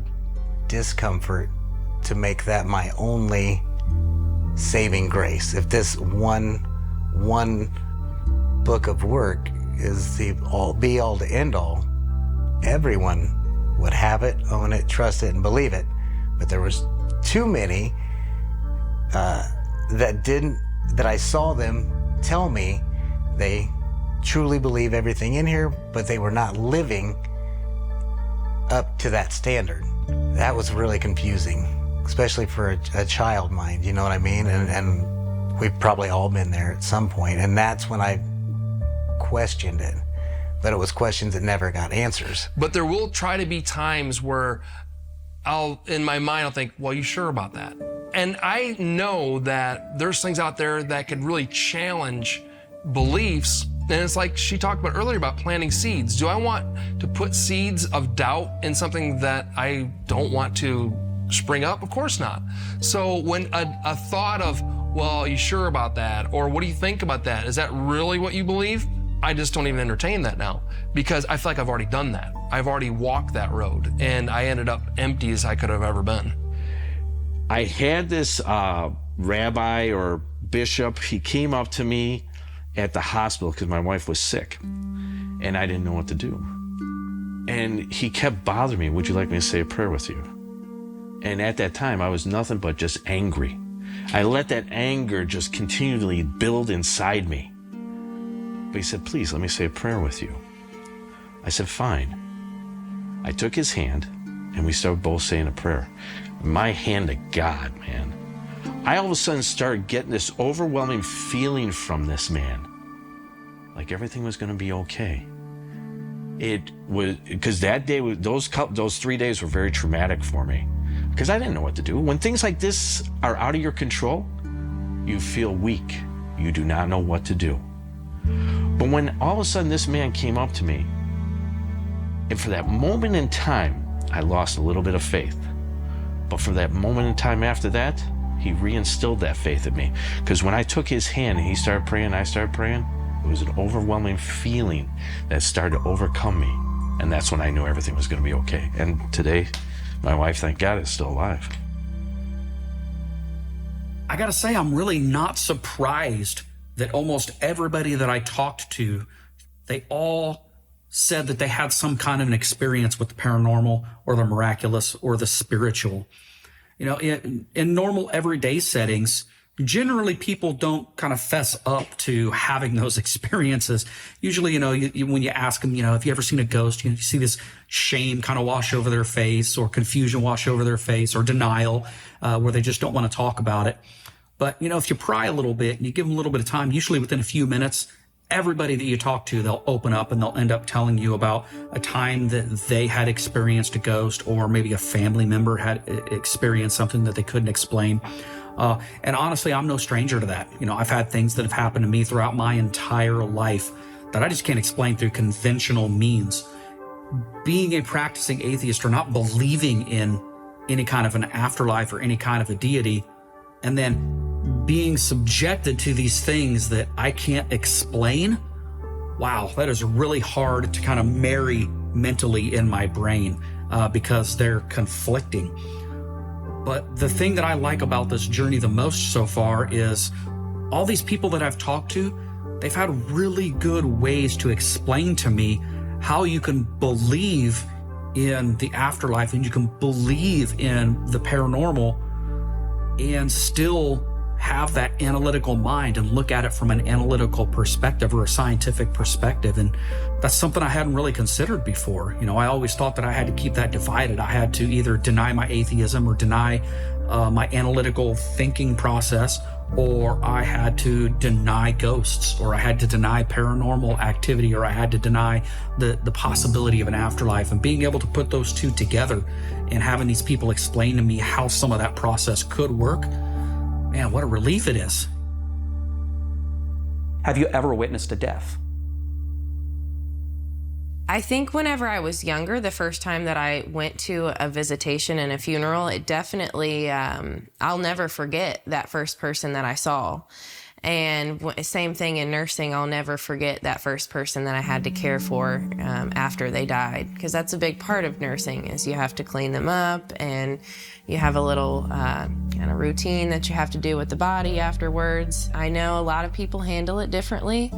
discomfort to make that my only saving grace. If this one book of work is the be all to end all, everyone would have it, own it, trust it, and believe it. But there was too many that I saw them tell me they truly believe everything in here, but they were not living up to that standard. That was really confusing, especially for a child mind, you know what I mean? And we've probably all been there at some point, and that's when I questioned it. But it was questions that never got answers. But there will try to be times where in my mind, I'll think, well, you sure about that? And I know that there's things out there that could really challenge beliefs. And it's like she talked about earlier about planting seeds. Do I want to put seeds of doubt in something that I don't want to spring up? Of course not. So when a thought of, well, are you sure about that? Or what do you think about that? Is that really what you believe? I just don't even entertain that now because I feel like I've already done that. I've already walked that road and I ended up empty as I could have ever been. I had this rabbi or bishop, he came up to me at the hospital because my wife was sick and I didn't know what to do. And he kept bothering me, would you like me to say a prayer with you? And at that time, I was nothing but just angry. I let that anger just continually build inside me. But he said, please, let me say a prayer with you. I said, fine. I took his hand and we started both saying a prayer. My hand to God, man. I all of a sudden started getting this overwhelming feeling from this man. Like everything was going to be okay. It was, because that day, those 3 days were very traumatic for me. Because I didn't know what to do. When things like this are out of your control, you feel weak. You do not know what to do. But when all of a sudden this man came up to me, and for that moment in time, I lost a little bit of faith. But for that moment in time after that, he reinstilled that faith in me. Because when I took his hand and he started praying and I started praying, it was an overwhelming feeling that started to overcome me. And that's when I knew everything was going to be okay. And today, my wife, thank God, is still alive. I gotta say, I'm really not surprised that almost everybody that I talked to, they all said that they had some kind of an experience with the paranormal or the miraculous or the spiritual. You know, in normal everyday settings, generally people don't kind of fess up to having those experiences. Usually, you know, when you ask them, you know, have you ever seen a ghost? You see this shame kind of wash over their face, or confusion wash over their face, or denial, where they just don't want to talk about it. But, you know, if you pry a little bit and you give them a little bit of time, usually within a few minutes, everybody that you talk to, they'll open up and they'll end up telling you about a time that they had experienced a ghost, or maybe a family member had experienced something that they couldn't explain. And honestly, I'm no stranger to that. You know, I've had things that have happened to me throughout my entire life that I just can't explain through conventional means. Being a practicing atheist, or not believing in any kind of an afterlife or any kind of a deity, and then being subjected to these things that I can't explain, wow, that is really hard to kind of marry mentally in my brain, because they're conflicting. But the thing that I like about this journey the most so far is all these people that I've talked to, they've had really good ways to explain to me how you can believe in the afterlife and you can believe in the paranormal and still have that analytical mind and look at it from an analytical perspective or a scientific perspective. And that's something I hadn't really considered before. You know, I always thought that I had to keep that divided. I had to either deny my atheism or deny my analytical thinking process, or I had to deny ghosts, or I had to deny paranormal activity, or I had to deny the possibility of an afterlife. And being able to put those two together and having these people explain to me how some of that process could work, man, what a relief it is. Have you ever witnessed a death? I think whenever I was younger, the first time that I went to a visitation and a funeral, it definitely, I'll never forget that first person that I saw. And same thing in nursing, I'll never forget that first person that I had to care for after they died. Because that's a big part of nursing, is you have to clean them up, and you have a little kind of routine that you have to do with the body afterwards. I know a lot of people handle it differently.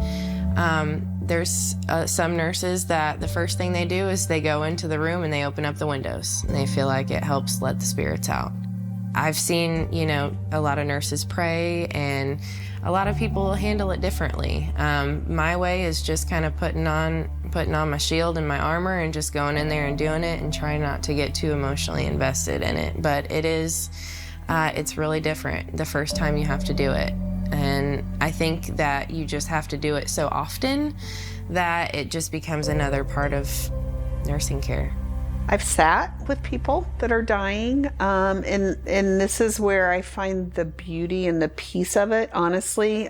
There's some nurses that the first thing they do is they go into the room and they open up the windows, and they feel like it helps let the spirits out. I've seen, you know, a lot of nurses pray, and a lot of people handle it differently. My way is just kind of putting on my shield and my armor and just going in there and doing it, and trying not to get too emotionally invested in it. But it is, it's really different the first time you have to do it. And I think that you just have to do it so often that it just becomes another part of nursing care. I've sat with people that are dying, and this is where I find the beauty and the peace of it, honestly.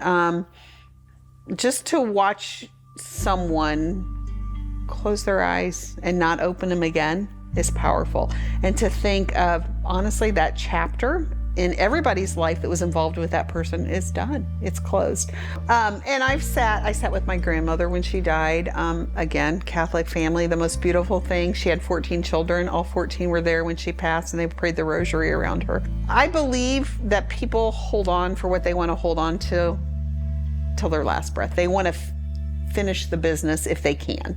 Just to watch someone close their eyes and not open them again is powerful. And to think of, honestly, that chapter in everybody's life that was involved with that person is done. It's closed. And I sat with my grandmother when she died. Again, Catholic family, the most beautiful thing. She had 14 children. All 14 were there when she passed, and they prayed the rosary around her. I believe that people hold on for what they want to hold on to till their last breath. They want to finish the business if they can.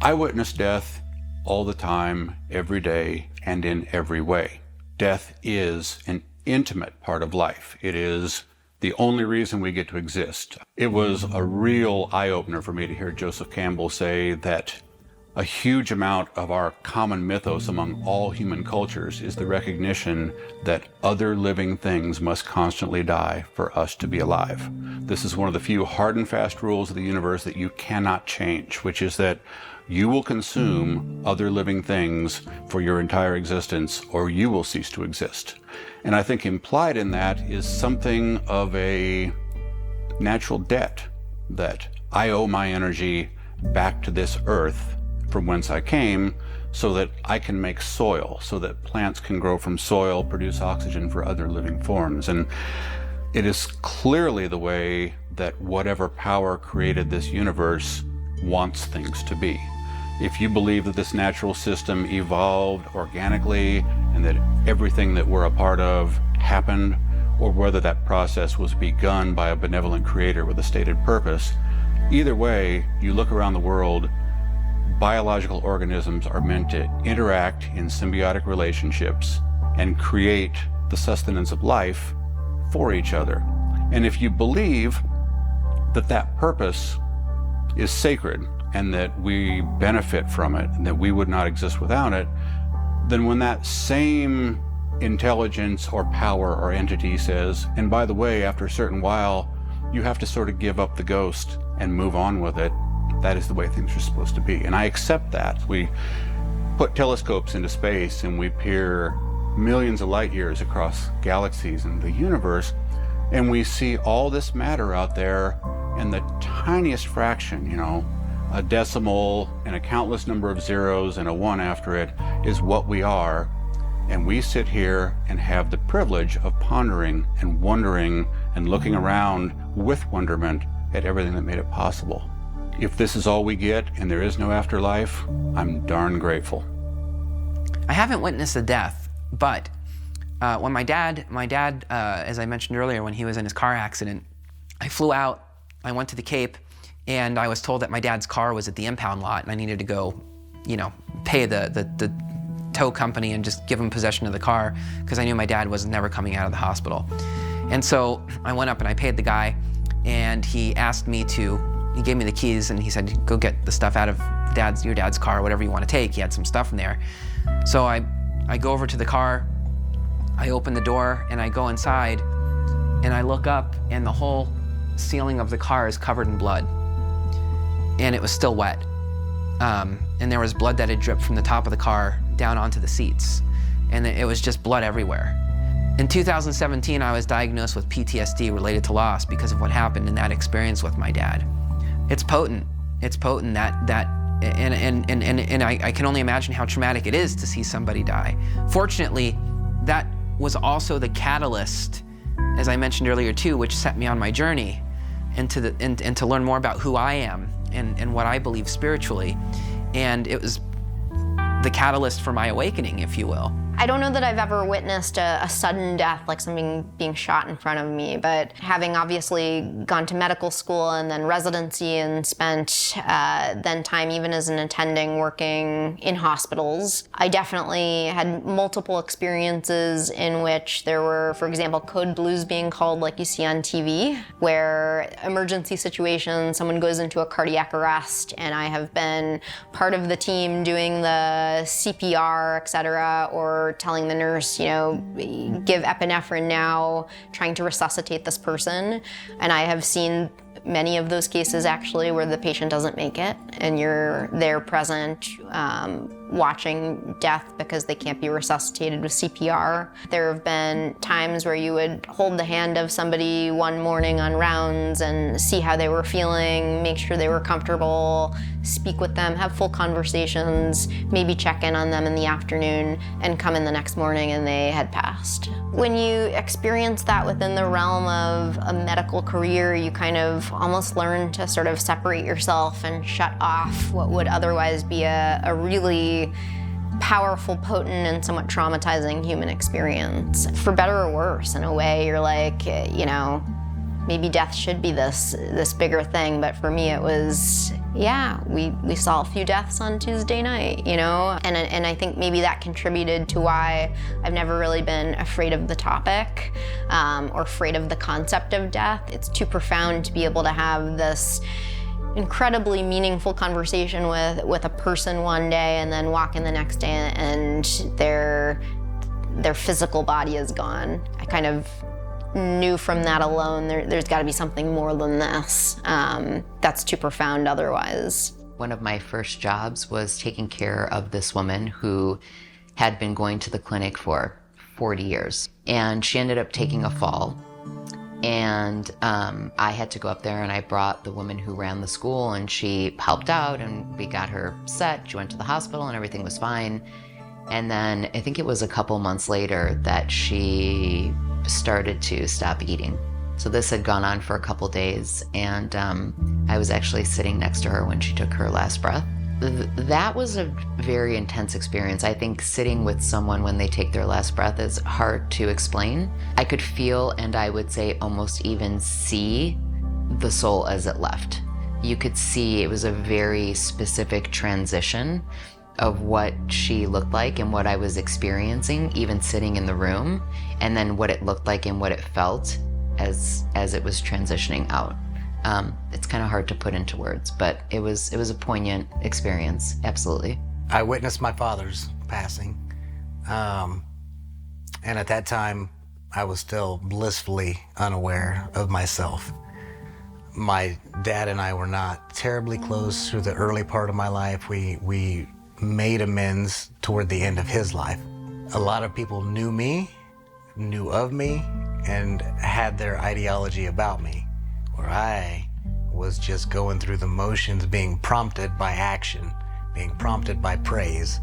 I witness death all the time, every day, and in every way. Death is an intimate part of life. It is the only reason we get to exist. It was a real eye-opener for me to hear Joseph Campbell say that A huge amount of our common mythos among all human cultures is the recognition that other living things must constantly die for us to be alive. This is one of the few hard and fast rules of the universe that you cannot change, which is that you will consume other living things for your entire existence, or you will cease to exist. And I think implied in that is something of a natural debt, that I owe my energy back to this earth from whence I came, so that I can make soil, so that plants can grow from soil, produce oxygen for other living forms. And it is clearly the way that whatever power created this universe wants things to be. If you believe that this natural system evolved organically and that everything that we're a part of happened, or whether that process was begun by a benevolent creator with a stated purpose, either way, you look around the world, biological organisms are meant to interact in symbiotic relationships and create the sustenance of life for each other. And if you believe that that purpose is sacred and that we benefit from it and that we would not exist without it, then when that same intelligence or power or entity says, and by the way, after a certain while, you have to sort of give up the ghost and move on with it, that is the way things are supposed to be. And I accept that. We put telescopes into space and we peer millions of light years across galaxies and the universe, and we see all this matter out there, and the tiniest fraction, a decimal and a countless number of zeros and a 1 after it is what we are. And we sit here and have the privilege of pondering and wondering and looking around with wonderment at everything that made it possible. If this is all we get and there is no afterlife, I'm darn grateful. I haven't witnessed a death, but when my dad, as I mentioned earlier, when he was in his car accident, I flew out, I went to the Cape, and I was told that my dad's car was at the impound lot and I needed to go, pay the tow company and just give him possession of the car because I knew my dad was never coming out of the hospital. And so I went up and I paid the guy, and he gave me the keys and he said, go get the stuff out of your dad's car, whatever you want to take. He had some stuff in there. So I go over to the car, I open the door and I go inside and I look up and the whole ceiling of the car is covered in blood. And it was still wet. And there was blood that had dripped from the top of the car down onto the seats. And it was just blood everywhere. In 2017, I was diagnosed with PTSD related to loss because of what happened in that experience with my dad. It's potent. It's potent and I can only imagine how traumatic it is to see somebody die. Fortunately, that was also the catalyst, as I mentioned earlier too, which set me on my journey and to learn more about who I am and what I believe spiritually. And it was the catalyst for my awakening, if you will. I don't know that I've ever witnessed a sudden death, like something being shot in front of me, but having obviously gone to medical school and then residency and spent then time even as an attending working in hospitals, I definitely had multiple experiences in which there were, for example, code blues being called like you see on TV, where emergency situations, someone goes into a cardiac arrest, and I have been part of the team doing the CPR, et cetera, or telling the nurse, give epinephrine now, trying to resuscitate this person. And I have seen many of those cases actually where the patient doesn't make it and you're there present watching death because they can't be resuscitated with CPR. There have been times where you would hold the hand of somebody one morning on rounds and see how they were feeling, make sure they were comfortable, speak with them, have full conversations, maybe check in on them in the afternoon, and come in the next morning and they had passed. When you experience that within the realm of a medical career, you kind of almost learn to sort of separate yourself and shut off what would otherwise be a really powerful, potent, and somewhat traumatizing human experience. For better or worse, in a way, you're like, maybe death should be this bigger thing, but for me it was, we saw a few deaths on Tuesday night, and I think maybe that contributed to why I've never really been afraid of the topic or afraid of the concept of death. It's too profound to be able to have this incredibly meaningful conversation with a person one day and then walk in the next day and their physical body is gone. I kind of knew from that alone there's got to be something more than this. That's too profound otherwise. One of my first jobs was taking care of this woman who had been going to the clinic for 40 years. And she ended up taking a fall. And I had to go up there, and I brought the woman who ran the school, and she helped out, and we got her set. She went to the hospital, and everything was fine. And then I think it was a couple months later that she started to stop eating. So this had gone on for a couple days, and I was actually sitting next to her when she took her last breath. That was a very intense experience. I think sitting with someone when they take their last breath is hard to explain. I could feel, and I would say almost even see, the soul as it left. You could see it was a very specific transition of what she looked like and what I was experiencing, even sitting in the room, and then what it looked like and what it felt as it was transitioning out. It's kind of hard to put into words, but it was a poignant experience, absolutely. I witnessed my father's passing, and at that time, I was still blissfully unaware of myself. My dad and I were not terribly close through the early part of my life. We made amends toward the end of his life. A lot of people knew me, knew of me, and had their ideology about me, where I was just going through the motions, being prompted by action, being prompted by praise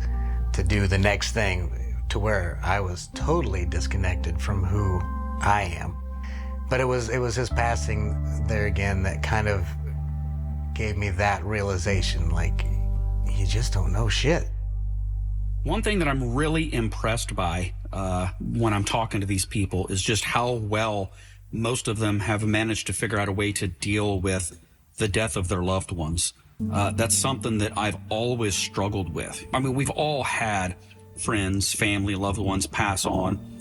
to do the next thing, to where I was totally disconnected from who I am. But it was his passing there again that kind of gave me that realization, like, you just don't know shit. One thing that I'm really impressed by when I'm talking to these people is just how well most of them have managed to figure out a way to deal with the death of their loved ones. That's something that I've always struggled with. I mean, we've all had friends, family, loved ones pass on.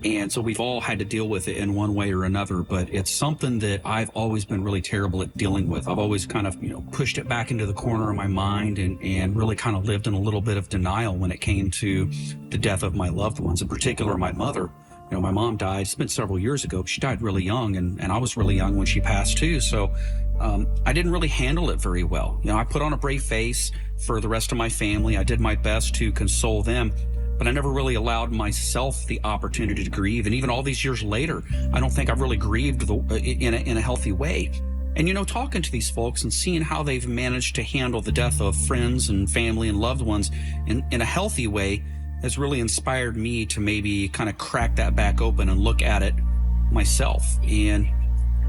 And so we've all had to deal with it in one way or another, but it's something that I've always been really terrible at dealing with. I've always kind of, pushed it back into the corner of my mind and really kind of lived in a little bit of denial when it came to the death of my loved ones, in particular my mother. My mom died, it's been several years ago. She died really young, and I was really young when she passed too. So I didn't really handle it very well. I put on a brave face for the rest of my family. I did my best to console them, but I never really allowed myself the opportunity to grieve. And even all these years later, I don't think I've really grieved in a healthy way. And talking to these folks and seeing how they've managed to handle the death of friends and family and loved ones in a healthy way has really inspired me to maybe kind of crack that back open and look at it myself. And,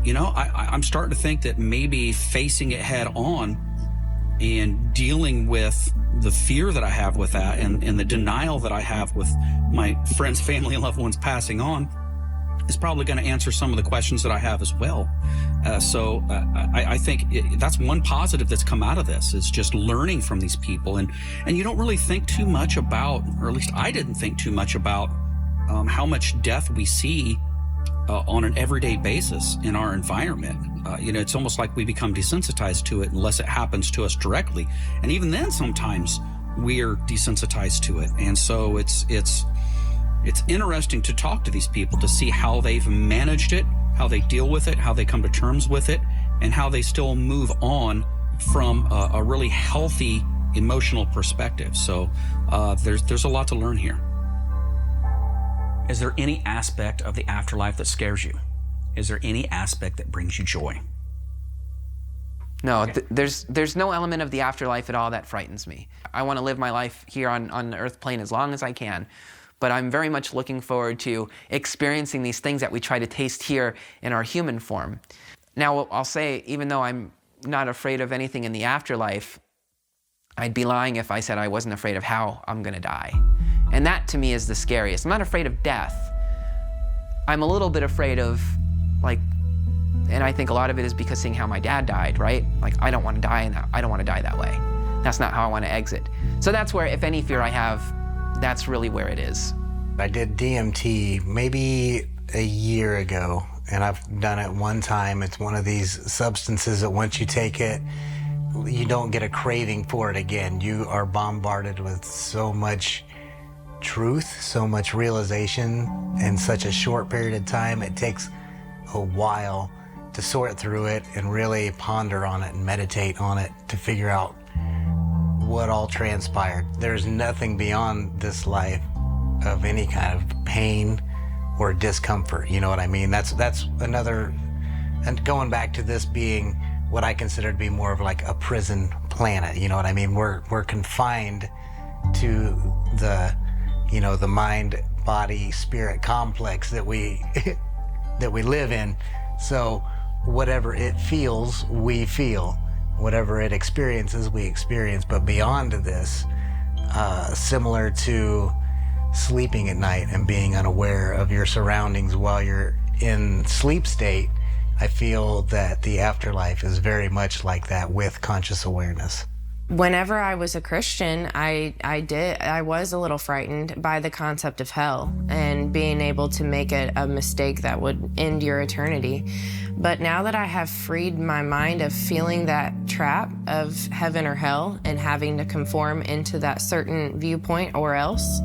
I'm starting to think that maybe facing it head on and dealing with the fear that I have with that and the denial that I have with my friends, family, and loved ones passing on is probably going to answer some of the questions that I have as well. So I think that's one positive that's come out of this, is just learning from these people. And you don't really think too much about, or at least I didn't think too much about how much death we see on an everyday basis in our environment. It's almost like we become desensitized to it unless it happens to us directly. And even then, sometimes we're desensitized to it. And so it's interesting to talk to these people to see how they've managed it, how they deal with it, how they come to terms with it, and how they still move on from a really healthy emotional perspective. So there's a lot to learn here. Is there any aspect of the afterlife that scares you? Is there any aspect that brings you joy? No, there's no element of the afterlife at all that frightens me. I want to live my life here on the earth plane as long as I can, but I'm very much looking forward to experiencing these things that we try to taste here in our human form. Now, I'll say, even though I'm not afraid of anything in the afterlife, I'd be lying if I said I wasn't afraid of how I'm going to die. And that, to me, is the scariest. I'm not afraid of death. I'm a little bit afraid of, and I think a lot of it is because seeing how my dad died, right? I don't want to die, and I don't want to die that way. That's not how I want to exit. So that's where, if any fear I have, that's really where it is. I did DMT maybe a year ago, and I've done it one time. It's one of these substances that once you take it, you don't get a craving for it again. You are bombarded with so much truth, so much realization in such a short period of time. It takes a while to sort through it and really ponder on it and meditate on it to figure out what all transpired. There's nothing beyond this life of any kind of pain or discomfort, you know what I mean? That's another, and going back to this being what I consider to be more of like a prison planet, you know what I mean? We're confined to the, you know, the mind, body, spirit complex that we that we live in. So whatever it feels, we feel. Whatever it experiences, we experience. But beyond this, similar to sleeping at night and being unaware of your surroundings while you're in sleep state, I feel that the afterlife is very much like that with conscious awareness. Whenever I was a Christian, I was a little frightened by the concept of hell and being able to make a mistake that would end your eternity. But now that I have freed my mind of feeling that trap of heaven or hell and having to conform into that certain viewpoint or else,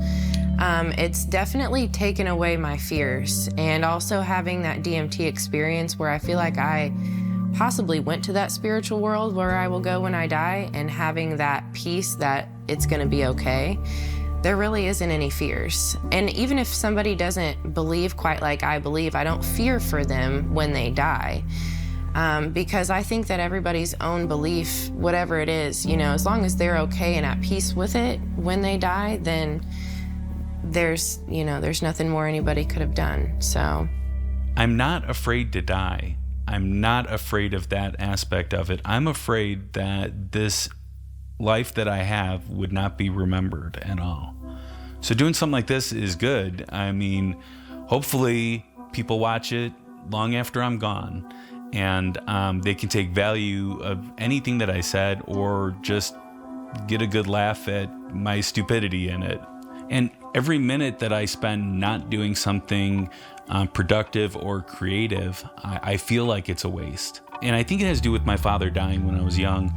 it's definitely taken away my fears. And also having that DMT experience where I feel like I possibly went to that spiritual world where I will go when I die, and having that peace that it's going to be okay, there really isn't any fears. And even if somebody doesn't believe quite like I believe, I don't fear for them when they die. Because I think that everybody's own belief, whatever it is, you know, as long as they're okay and at peace with it when they die, then there's nothing more anybody could have done. So I'm not afraid to die. I'm not afraid of that aspect of it. I'm afraid that this life that I have would not be remembered at all. So doing something like this is good. I mean, hopefully people watch it long after I'm gone, and they can take value of anything that I said or just get a good laugh at my stupidity in it. And every minute that I spend not doing something productive or creative, I feel like it's a waste. And I think it has to do with my father dying when I was young.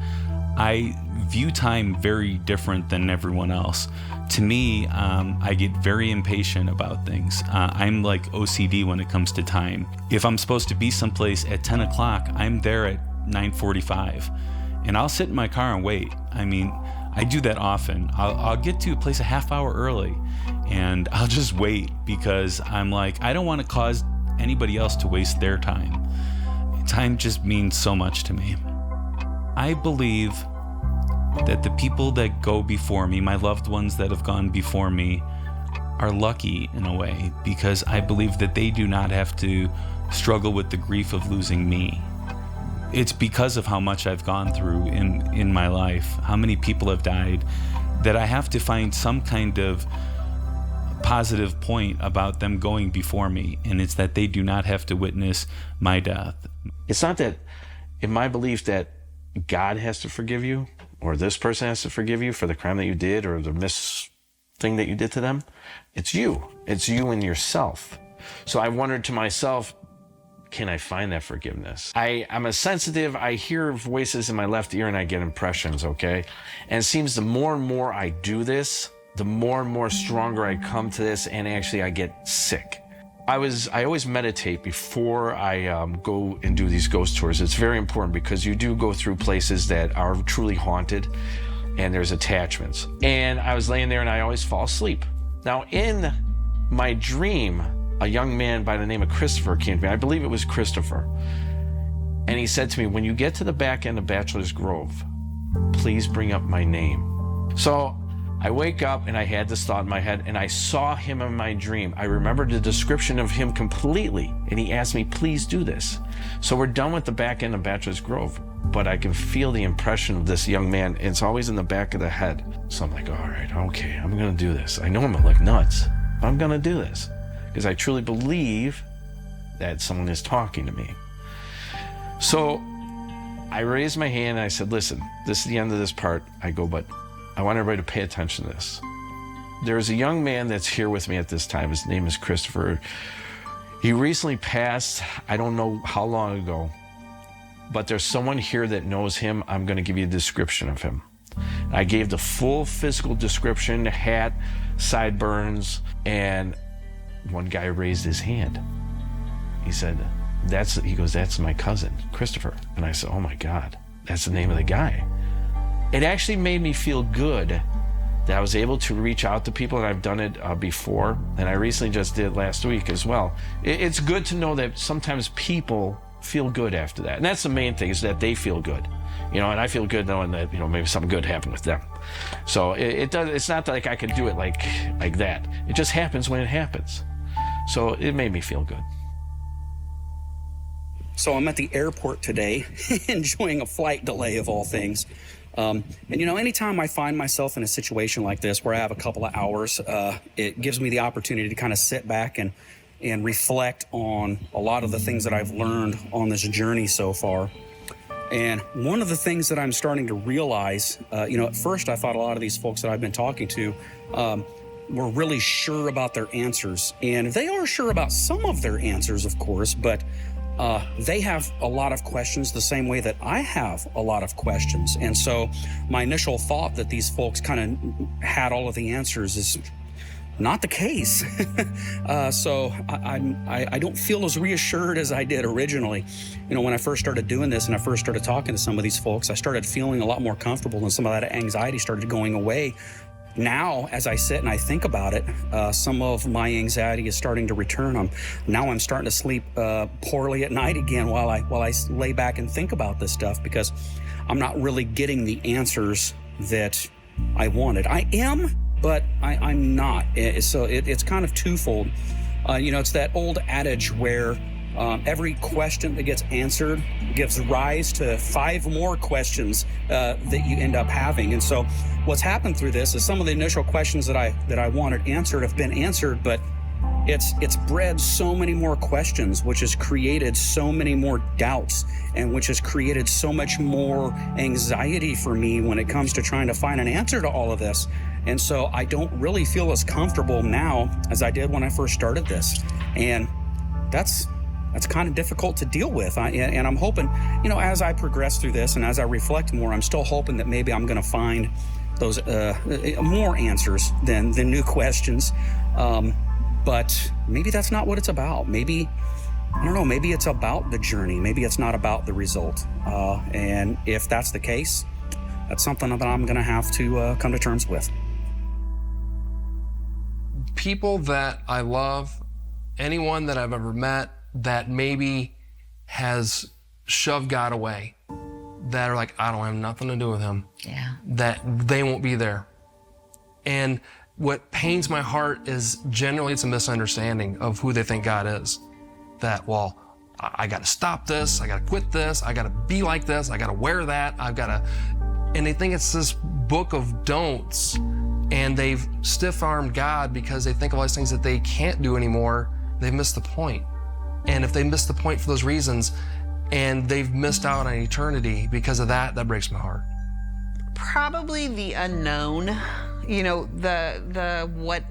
I view time very different than everyone else. To me, I get very impatient about things. I'm like OCD when it comes to time. If I'm supposed to be someplace at 10 o'clock, I'm there at 9:45. And I'll sit in my car and wait. I mean, I do that often. I'll get to a place a half hour early and I'll just wait because I'm like, I don't want to cause anybody else to waste their time. Time just means so much to me. I believe that the people that go before me, my loved ones that have gone before me, are lucky in a way because I believe that they do not have to struggle with the grief of losing me. It's because of how much I've gone through in my life, how many people have died, that I have to find some kind of positive point about them going before me, and it's that they do not have to witness my death. It's not that, in my belief, that God has to forgive you, or this person has to forgive you for the crime that you did, or the thing that you did to them. It's you. It's you and yourself. So I wondered to myself, can I find that forgiveness? I'm a sensitive, I hear voices in my left ear and I get impressions, okay? And it seems the more and more I do this, the more and more stronger I come to this, and actually I get sick. I always meditate before I go and do these ghost tours. It's very important because you do go through places that are truly haunted and there's attachments. And I was laying there and I always fall asleep. Now in my dream, a young man by the name of Christopher came to me. I believe it was Christopher. And he said to me, when you get to the back end of Bachelor's Grove, please bring up my name. So I wake up and I had this thought in my head and I saw him in my dream. I remembered the description of him completely. And he asked me, please do this. So we're done with the back end of Bachelor's Grove, but I can feel the impression of this young man. It's always in the back of the head. So I'm like, all right, okay, I'm gonna do this. I know I'm gonna look nuts, but I'm gonna do this. Because I truly believe that someone is talking to me. So I raised my hand and I said, listen, this is the end of this part. I go, but I want everybody to pay attention to this. There is a young man that's here with me at this time. His name is Christopher. He recently passed, I don't know how long ago, but there's someone here that knows him. I'm going to give you a description of him. I gave the full physical description, hat, sideburns, and one guy raised his hand. He said, he goes, that's my cousin, Christopher. And I said, oh my God, that's the name of the guy. It actually made me feel good that I was able to reach out to people, and I've done it before, and I recently just did last week as well. It's good to know that sometimes people feel good after that. And that's the main thing, is that they feel good. You know, and I feel good knowing that, you know, maybe something good happened with them. So it's not like I can do it like that. It just happens when it happens. So it made me feel good. So I'm at the airport today, enjoying a flight delay of all things. And you know, anytime I find myself in a situation like this where I have a couple of hours, it gives me the opportunity to kind of sit back and reflect on a lot of the things that I've learned on this journey so far. And one of the things that I'm starting to realize, you know, at first I thought a lot of these folks that I've been talking to were really sure about their answers. And they are sure about some of their answers, of course, but they have a lot of questions the same way that I have a lot of questions. And so my initial thought that these folks kind of had all of the answers is not the case. So I don't feel as reassured as I did originally. You know, when I first started doing this and I first started talking to some of these folks, I started feeling a lot more comfortable, and some of that anxiety started going away. Now, as I sit and I think about it, some of my anxiety is starting to return. Now I'm starting to sleep poorly at night again while I lay back and think about this stuff, because I'm not really getting the answers that I wanted. I am, but I'm not. So it's kind of twofold. You know, it's that old adage where every question that gets answered gives rise to 5 more questions that you end up having. And so what's happened through this is some of the initial questions that I wanted answered have been answered, but it's bred so many more questions, which has created so many more doubts, and which has created so much more anxiety for me when it comes to trying to find an answer to all of this. And so I don't really feel as comfortable now as I did when I first started this. And that's kind of difficult to deal with. And I'm hoping, you know, as I progress through this and as I reflect more, I'm still hoping that maybe I'm going to find those more answers than new questions. But maybe that's not what it's about. Maybe, I don't know, maybe it's about the journey. Maybe it's not about the result. And if that's the case, that's something that I'm going to have to come to terms with. People that I love, anyone that I've ever met that maybe has shoved God away, that are like, I don't have nothing to do with him. Yeah. That they won't be there. And what pains my heart is generally it's a misunderstanding of who they think God is. That, well, I got to stop this, I got to quit this, I got to be like this, I got to wear that, I've got to, and they think it's this book of don'ts, and they've stiff-armed God because they think of all these things that they can't do anymore. They've missed the point. And if they miss the point for those reasons, and they've missed out on eternity because of that, that breaks my heart. Probably the unknown. You know, the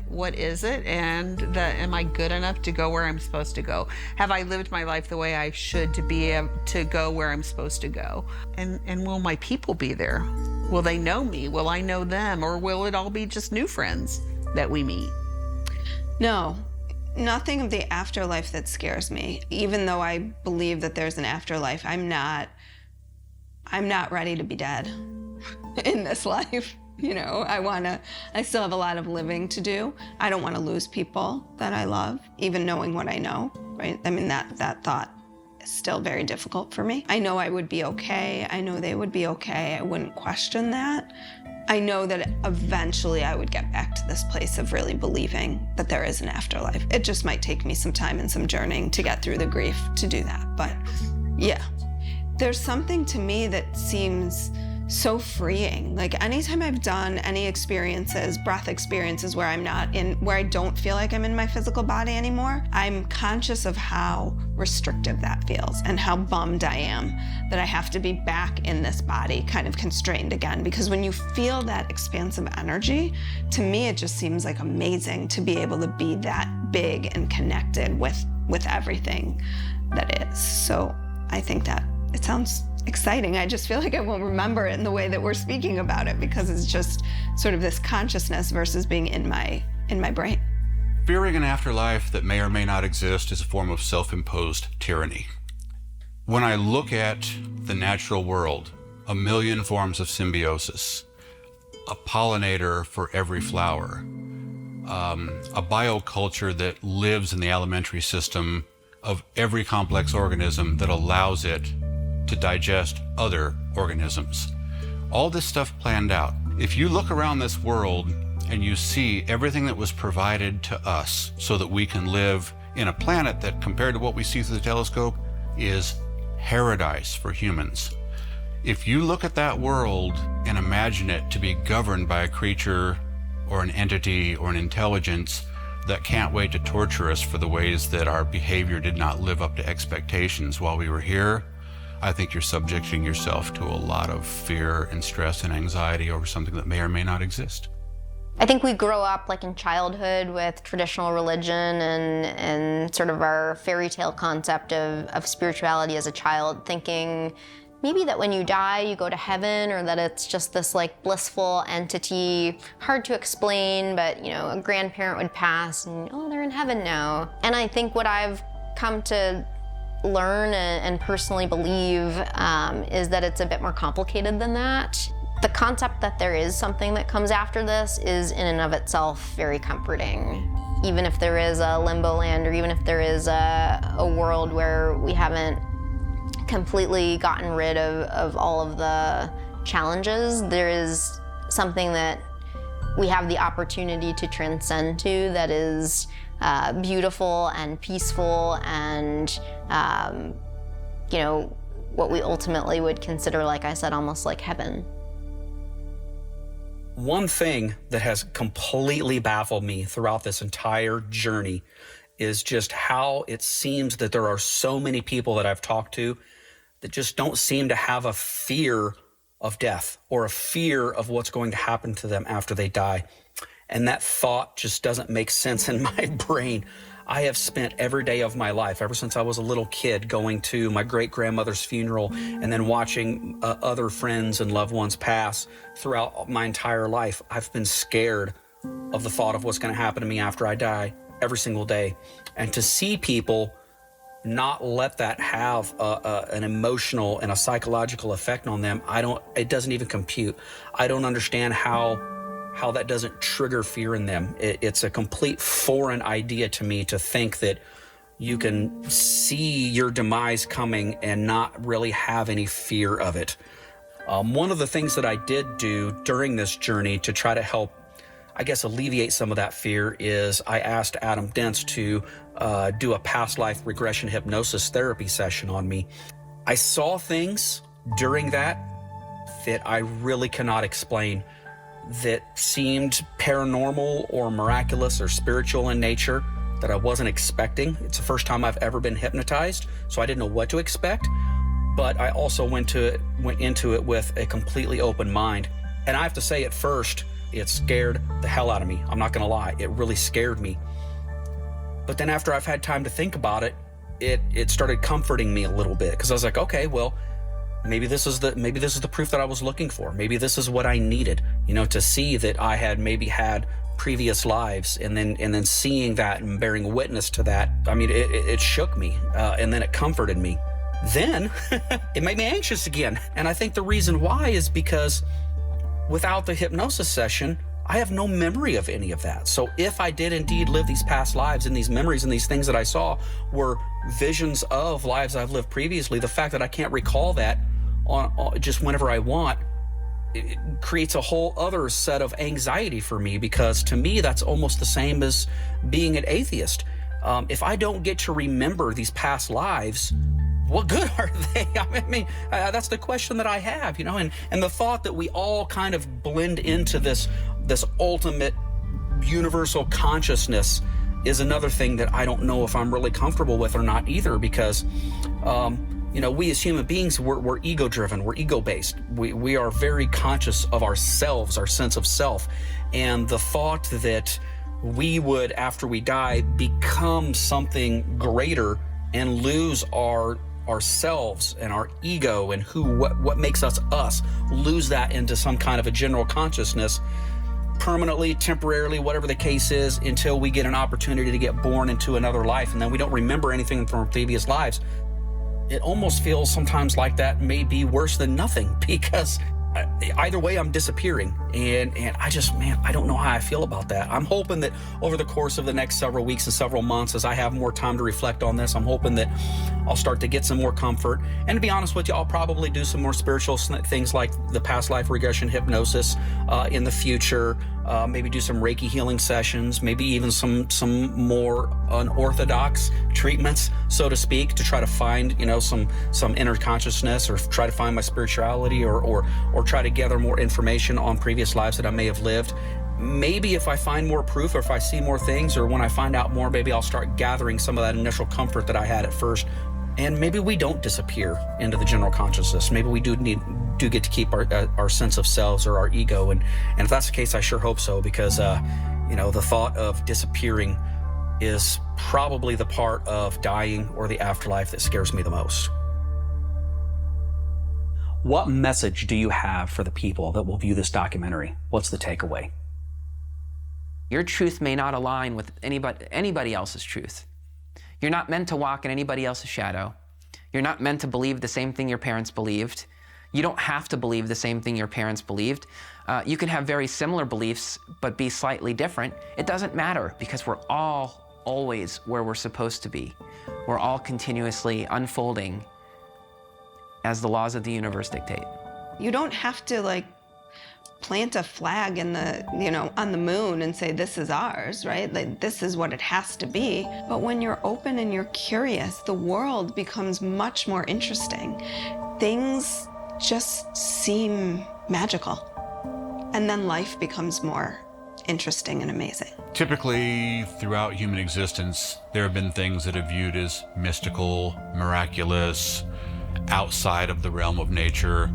what is it, and the am I good enough to go where I'm supposed to go? Have I lived my life the way I should to be able to go where I'm supposed to go? And will my people be there? Will they know me? Will I know them? Or will it all be just new friends that we meet? No, nothing of the afterlife that scares me. Even though I believe that there's an afterlife, I'm not ready to be dead in this life. You know, I still have a lot of living to do. I don't want to lose people that I love, even knowing what I know, right? I mean, that thought is still very difficult for me. I know I would be okay. I know they would be okay. I wouldn't question that. I know that eventually I would get back to this place of really believing that there is an afterlife. It just might take me some time and some journeying to get through the grief to do that. But yeah, there's something to me that seems so freeing. Like anytime I've done any experiences, breath experiences where where I don't feel like I'm in my physical body anymore, I'm conscious of how restrictive that feels and how bummed I am that I have to be back in this body, kind of constrained again. Because when you feel that expansive energy, to me, it just seems like amazing to be able to be that big and connected with with everything that is. So I think that it sounds exciting. I just feel like I won't remember it in the way that we're speaking about it, because it's just sort of this consciousness versus being in my brain. Fearing an afterlife that may or may not exist is a form of self-imposed tyranny. When I look at the natural world, a million forms of symbiosis, a pollinator for every flower, a bioculture that lives in the alimentary system of every complex organism that allows it to digest other organisms. All this stuff planned out. If you look around this world and you see everything that was provided to us so that we can live in a planet that, compared to what we see through the telescope, is paradise for humans. If you look at that world and imagine it to be governed by a creature or an entity or an intelligence that can't wait to torture us for the ways that our behavior did not live up to expectations while we were here, I think you're subjecting yourself to a lot of fear and stress and anxiety over something that may or may not exist. I think we grow up like in childhood with traditional religion and sort of our fairy tale concept of spirituality as a child, thinking maybe that when you die you go to heaven, or that it's just this like blissful entity, hard to explain, but you know, a grandparent would pass and oh, they're in heaven now. And I think what I've come to learn and personally believe is that it's a bit more complicated than that. The concept that there is something that comes after this is in and of itself very comforting. Even if there is a limbo land, or even if there is a world where we haven't completely gotten rid of all of the challenges, there is something that we have the opportunity to transcend to that is beautiful and peaceful and, you know, what we ultimately would consider, like I said, almost like heaven. One thing that has completely baffled me throughout this entire journey is just how it seems that there are so many people that I've talked to that just don't seem to have a fear of death or a fear of what's going to happen to them after they die. And that thought just doesn't make sense in my brain. I have spent every day of my life, ever since I was a little kid, going to my great-grandmother's funeral and then watching other friends and loved ones pass throughout my entire life. I've been scared of the thought of what's going to happen to me after I die every single day. And to see people not let that have an emotional and a psychological effect on them, it doesn't even compute. I don't understand how that doesn't trigger fear in them. It's a complete foreign idea to me to think that you can see your demise coming and not really have any fear of it. One of the things that I did do during this journey to try to help, I guess, alleviate some of that fear is I asked Adam Dentz to do a past life regression hypnosis therapy session on me. I saw things during that I really cannot explain, that seemed paranormal or miraculous or spiritual in nature that I wasn't expecting. It's the first time I've ever been hypnotized, so I didn't know what to expect. But I also went into it with a completely open mind. And I have to say, at first, it scared the hell out of me. I'm not gonna lie, it really scared me. But then after I've had time to think about it, it started comforting me a little bit, because I was like, okay, well, maybe this is the proof that I was looking for. Maybe this is what I needed, you know, to see that I had maybe had previous lives, and then seeing that and bearing witness to that. I mean, it shook me, and then it comforted me. Then it made me anxious again. And I think the reason why is because without the hypnosis session, I have no memory of any of that. So if I did indeed live these past lives, and these memories and these things that I saw were visions of lives I've lived previously, the fact that I can't recall that on just whenever I want, it creates a whole other set of anxiety for me, because to me that's almost the same as being an atheist. If I don't get to remember these past lives, what good are they? I mean, that's the question that I have, you know, and the thought that we all kind of blend into this ultimate universal consciousness is another thing that I don't know if I'm really comfortable with or not either, because you know, we as human beings, we're ego-driven, we're ego-based. We are very conscious of ourselves, our sense of self. And the thought that we would, after we die, become something greater and lose ourselves and our ego and what makes us us, lose that into some kind of a general consciousness, permanently, temporarily, whatever the case is, until we get an opportunity to get born into another life, and then we don't remember anything from our previous lives. It almost feels sometimes like that may be worse than nothing, because either way, I'm disappearing. And I just, man, I don't know how I feel about that. I'm hoping that over the course of the next several weeks and several months, as I have more time to reflect on this, I'm hoping that I'll start to get some more comfort. And to be honest with you, I'll probably do some more spiritual things like the past life regression hypnosis in the future. Maybe do some Reiki healing sessions, maybe even some more unorthodox treatments, so to speak, to try to find, you know, some inner consciousness, or try to find my spirituality, or try to gather more information on previous lives that I may have lived. Maybe if I find more proof, or if I see more things, or when I find out more, maybe I'll start gathering some of that initial comfort that I had at first. And maybe we don't disappear into the general consciousness. Maybe we do get to keep our sense of selves, or our ego. And if that's the case, I sure hope so, because you know, the thought of disappearing is probably the part of dying or the afterlife that scares me the most. What message do you have for the people that will view this documentary? What's the takeaway? Your truth may not align with anybody else's truth. You're not meant to walk in anybody else's shadow. You're not meant to believe the same thing your parents believed. You don't have to believe the same thing your parents believed. You can have very similar beliefs, but be slightly different. It doesn't matter, because we're all always where we're supposed to be. We're all continuously unfolding as the laws of the universe dictate. You don't have to, like, plant a flag in the, you know, on the moon and say, this is ours, right? Like, this is what it has to be. But when you're open and you're curious, the world becomes much more interesting. Things just seem magical. And then life becomes more interesting and amazing. Typically, throughout human existence, there have been things that are viewed as mystical, miraculous, outside of the realm of nature.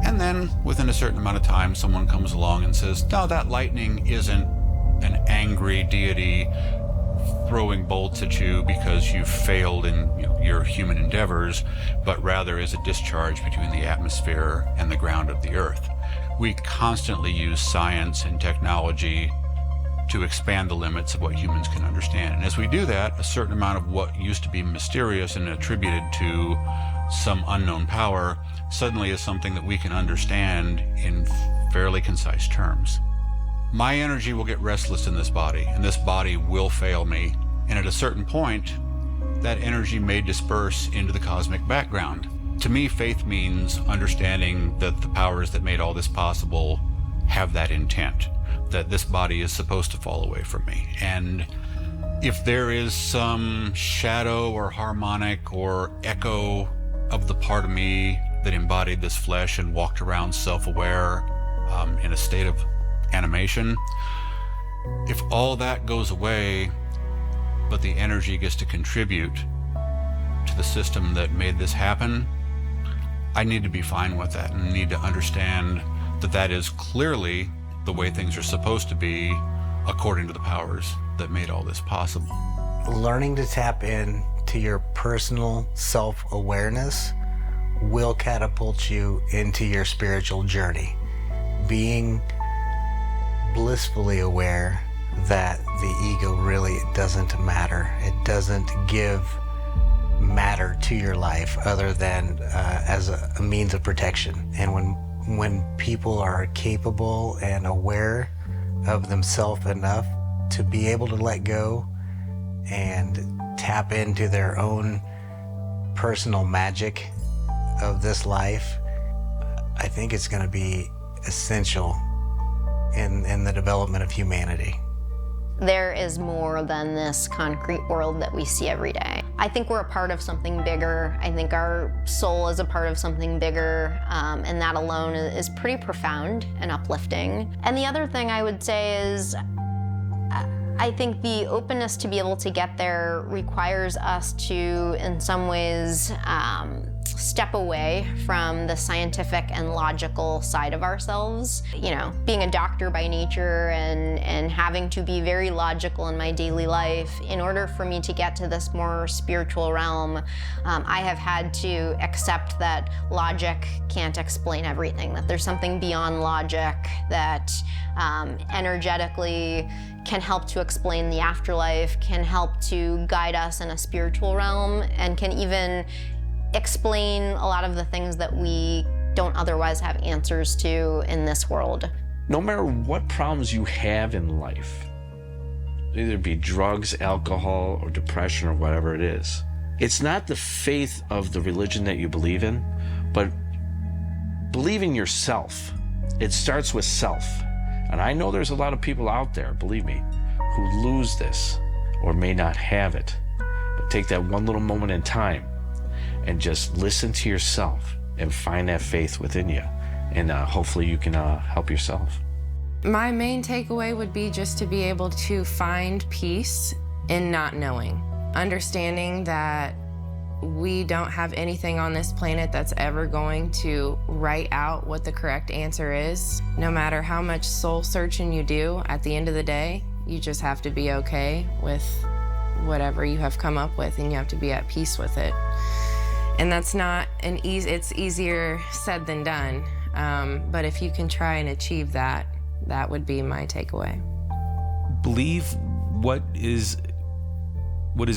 And then, within a certain amount of time, someone comes along and says, no, that lightning isn't an angry deity throwing bolts at you because you failed in your human endeavors, but rather is a discharge between the atmosphere and the ground of the earth. We constantly use science and technology to expand the limits of what humans can understand. And as we do that, a certain amount of what used to be mysterious and attributed to some unknown power suddenly is something that we can understand in fairly concise terms. My energy will get restless in this body, and this body will fail me. And at a certain point, that energy may disperse into the cosmic background. To me, faith means understanding that the powers that made all this possible have that intent, that this body is supposed to fall away from me. And if there is some shadow or harmonic or echo of the part of me that embodied this flesh and walked around self-aware in a state of animation, if all that goes away, but the energy gets to contribute to the system that made this happen, I need to be fine with that and need to understand that that is clearly the way things are supposed to be according to the powers that made all this possible. Learning to tap in to your personal self-awareness will catapult you into your spiritual journey. Being blissfully aware that the ego really doesn't matter. It doesn't give matter to your life other than as a means of protection. And when people are capable and aware of themselves enough to be able to let go and tap into their own personal magic of this life, I think it's going to be essential in the development of humanity. There is more than this concrete world that we see every day. I think we're a part of something bigger. I think our soul is a part of something bigger, and that alone is pretty profound and uplifting. And the other thing I would say is, I think the openness to be able to get there requires us to, in some ways, step away from the scientific and logical side of ourselves. You know, being a doctor by nature and having to be very logical in my daily life, in order for me to get to this more spiritual realm, I have had to accept that logic can't explain everything, that there's something beyond logic that energetically can help to explain the afterlife, can help to guide us in a spiritual realm, and can even explain a lot of the things that we don't otherwise have answers to in this world. No matter what problems you have in life, either be drugs, alcohol, or depression, or whatever it is, it's not the faith of the religion that you believe in, but believing yourself. It starts with self. And I know there's a lot of people out there, believe me, who lose this or may not have it. But take that one little moment in time and just listen to yourself and find that faith within you. And hopefully you can help yourself. My main takeaway would be just to be able to find peace in not knowing. Understanding that we don't have anything on this planet that's ever going to write out what the correct answer is. No matter how much soul searching you do, at the end of the day, you just have to be okay with whatever you have come up with, and you have to be at peace with it. And that's not an easy, it's easier said than done. But if you can try and achieve that, that would be my takeaway. Believe what is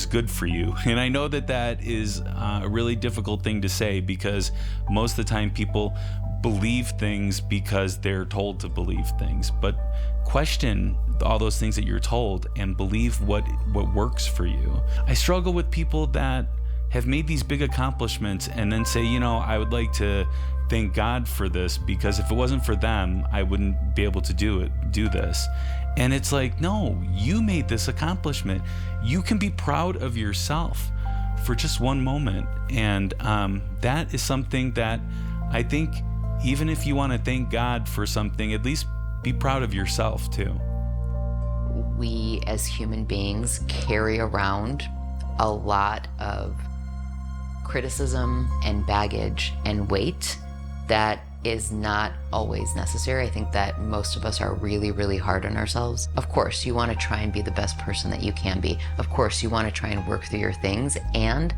good for you. And I know that that is a really difficult thing to say, because most of the time people believe things because they're told to believe things. But question all those things that you're told and believe what works for you. I struggle with people that have made these big accomplishments and then say, you know, I would like to thank God for this, because if it wasn't for them, I wouldn't be able to do this. And it's like, no, you made this accomplishment. You can be proud of yourself for just one moment. And that is something that I think, even if you want to thank God for something, at least be proud of yourself too. We as human beings carry around a lot of criticism and baggage and weight that is not always necessary. I think that most of us are really, really hard on ourselves. Of course, you want to try and be the best person that you can be. Of course, you want to try and work through your things. And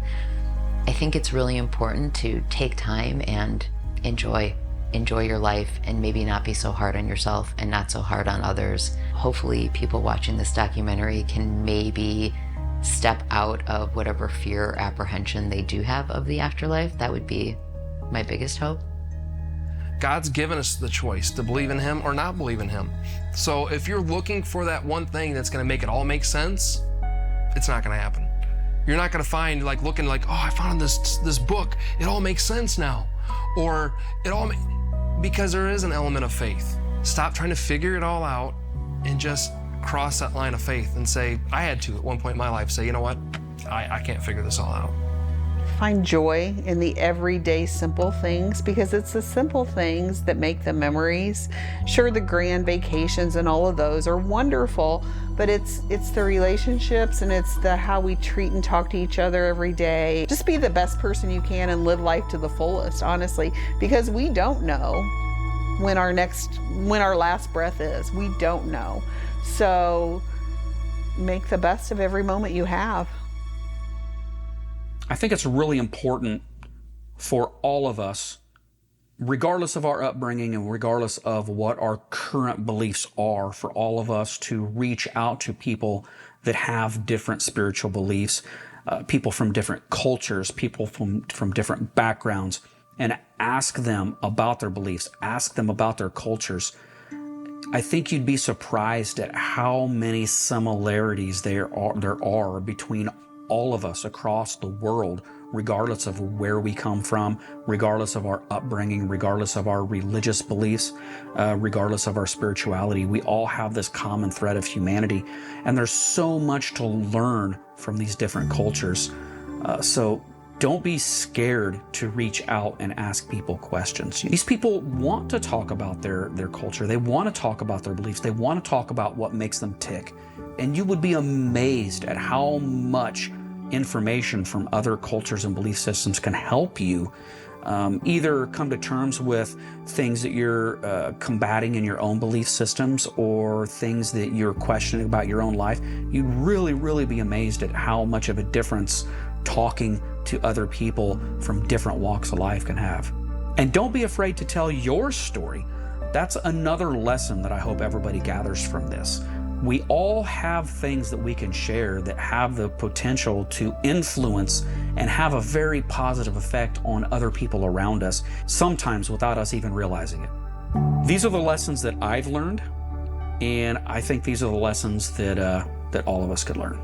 I think it's really important to take time and enjoy your life, and maybe not be so hard on yourself and not so hard on others. Hopefully people watching this documentary can maybe step out of whatever fear or apprehension they do have of the afterlife. That would be my biggest hope. God's given us the choice to believe in Him or not believe in Him. So if you're looking for that one thing that's going to make it all make sense, it's not going to happen. You're not going to find, like, looking like, oh, I found this book, it all makes sense now. Or because there is an element of faith. Stop trying to figure it all out and just cross that line of faith and say, I had to at one point in my life say, you know what, I can't figure this all out. Find joy in the everyday simple things, because it's the simple things that make the memories. Sure, the grand vacations and all of those are wonderful, but it's the relationships, and it's the how we treat and talk to each other every day. Just be the best person you can and live life to the fullest, honestly, because we don't know when our last breath is. We don't know. So make the best of every moment you have. I think it's really important for all of us, regardless of our upbringing and regardless of what our current beliefs are, for all of us to reach out to people that have different spiritual beliefs, people from different cultures, people from different backgrounds, and ask them about their beliefs, ask them about their cultures. I think you'd be surprised at how many similarities there are between all of us across the world, regardless of where we come from, regardless of our upbringing, regardless of our religious beliefs, regardless of our spirituality. We all have this common thread of humanity, and there's so much to learn from these different cultures. So don't be scared to reach out and ask people questions. These people want to talk about their culture. They want to talk about their beliefs. They want to talk about what makes them tick. And you would be amazed at how much information from other cultures and belief systems can help you either come to terms with things that you're combating in your own belief systems or things that you're questioning about your own life, you'd really, really be amazed at how much of a difference talking to other people from different walks of life can have. And don't be afraid to tell your story. That's another lesson that I hope everybody gathers from this. We all have things that we can share that have the potential to influence and have a very positive effect on other people around us, sometimes without us even realizing it. These are the lessons that I've learned, and I think these are the lessons that all of us could learn.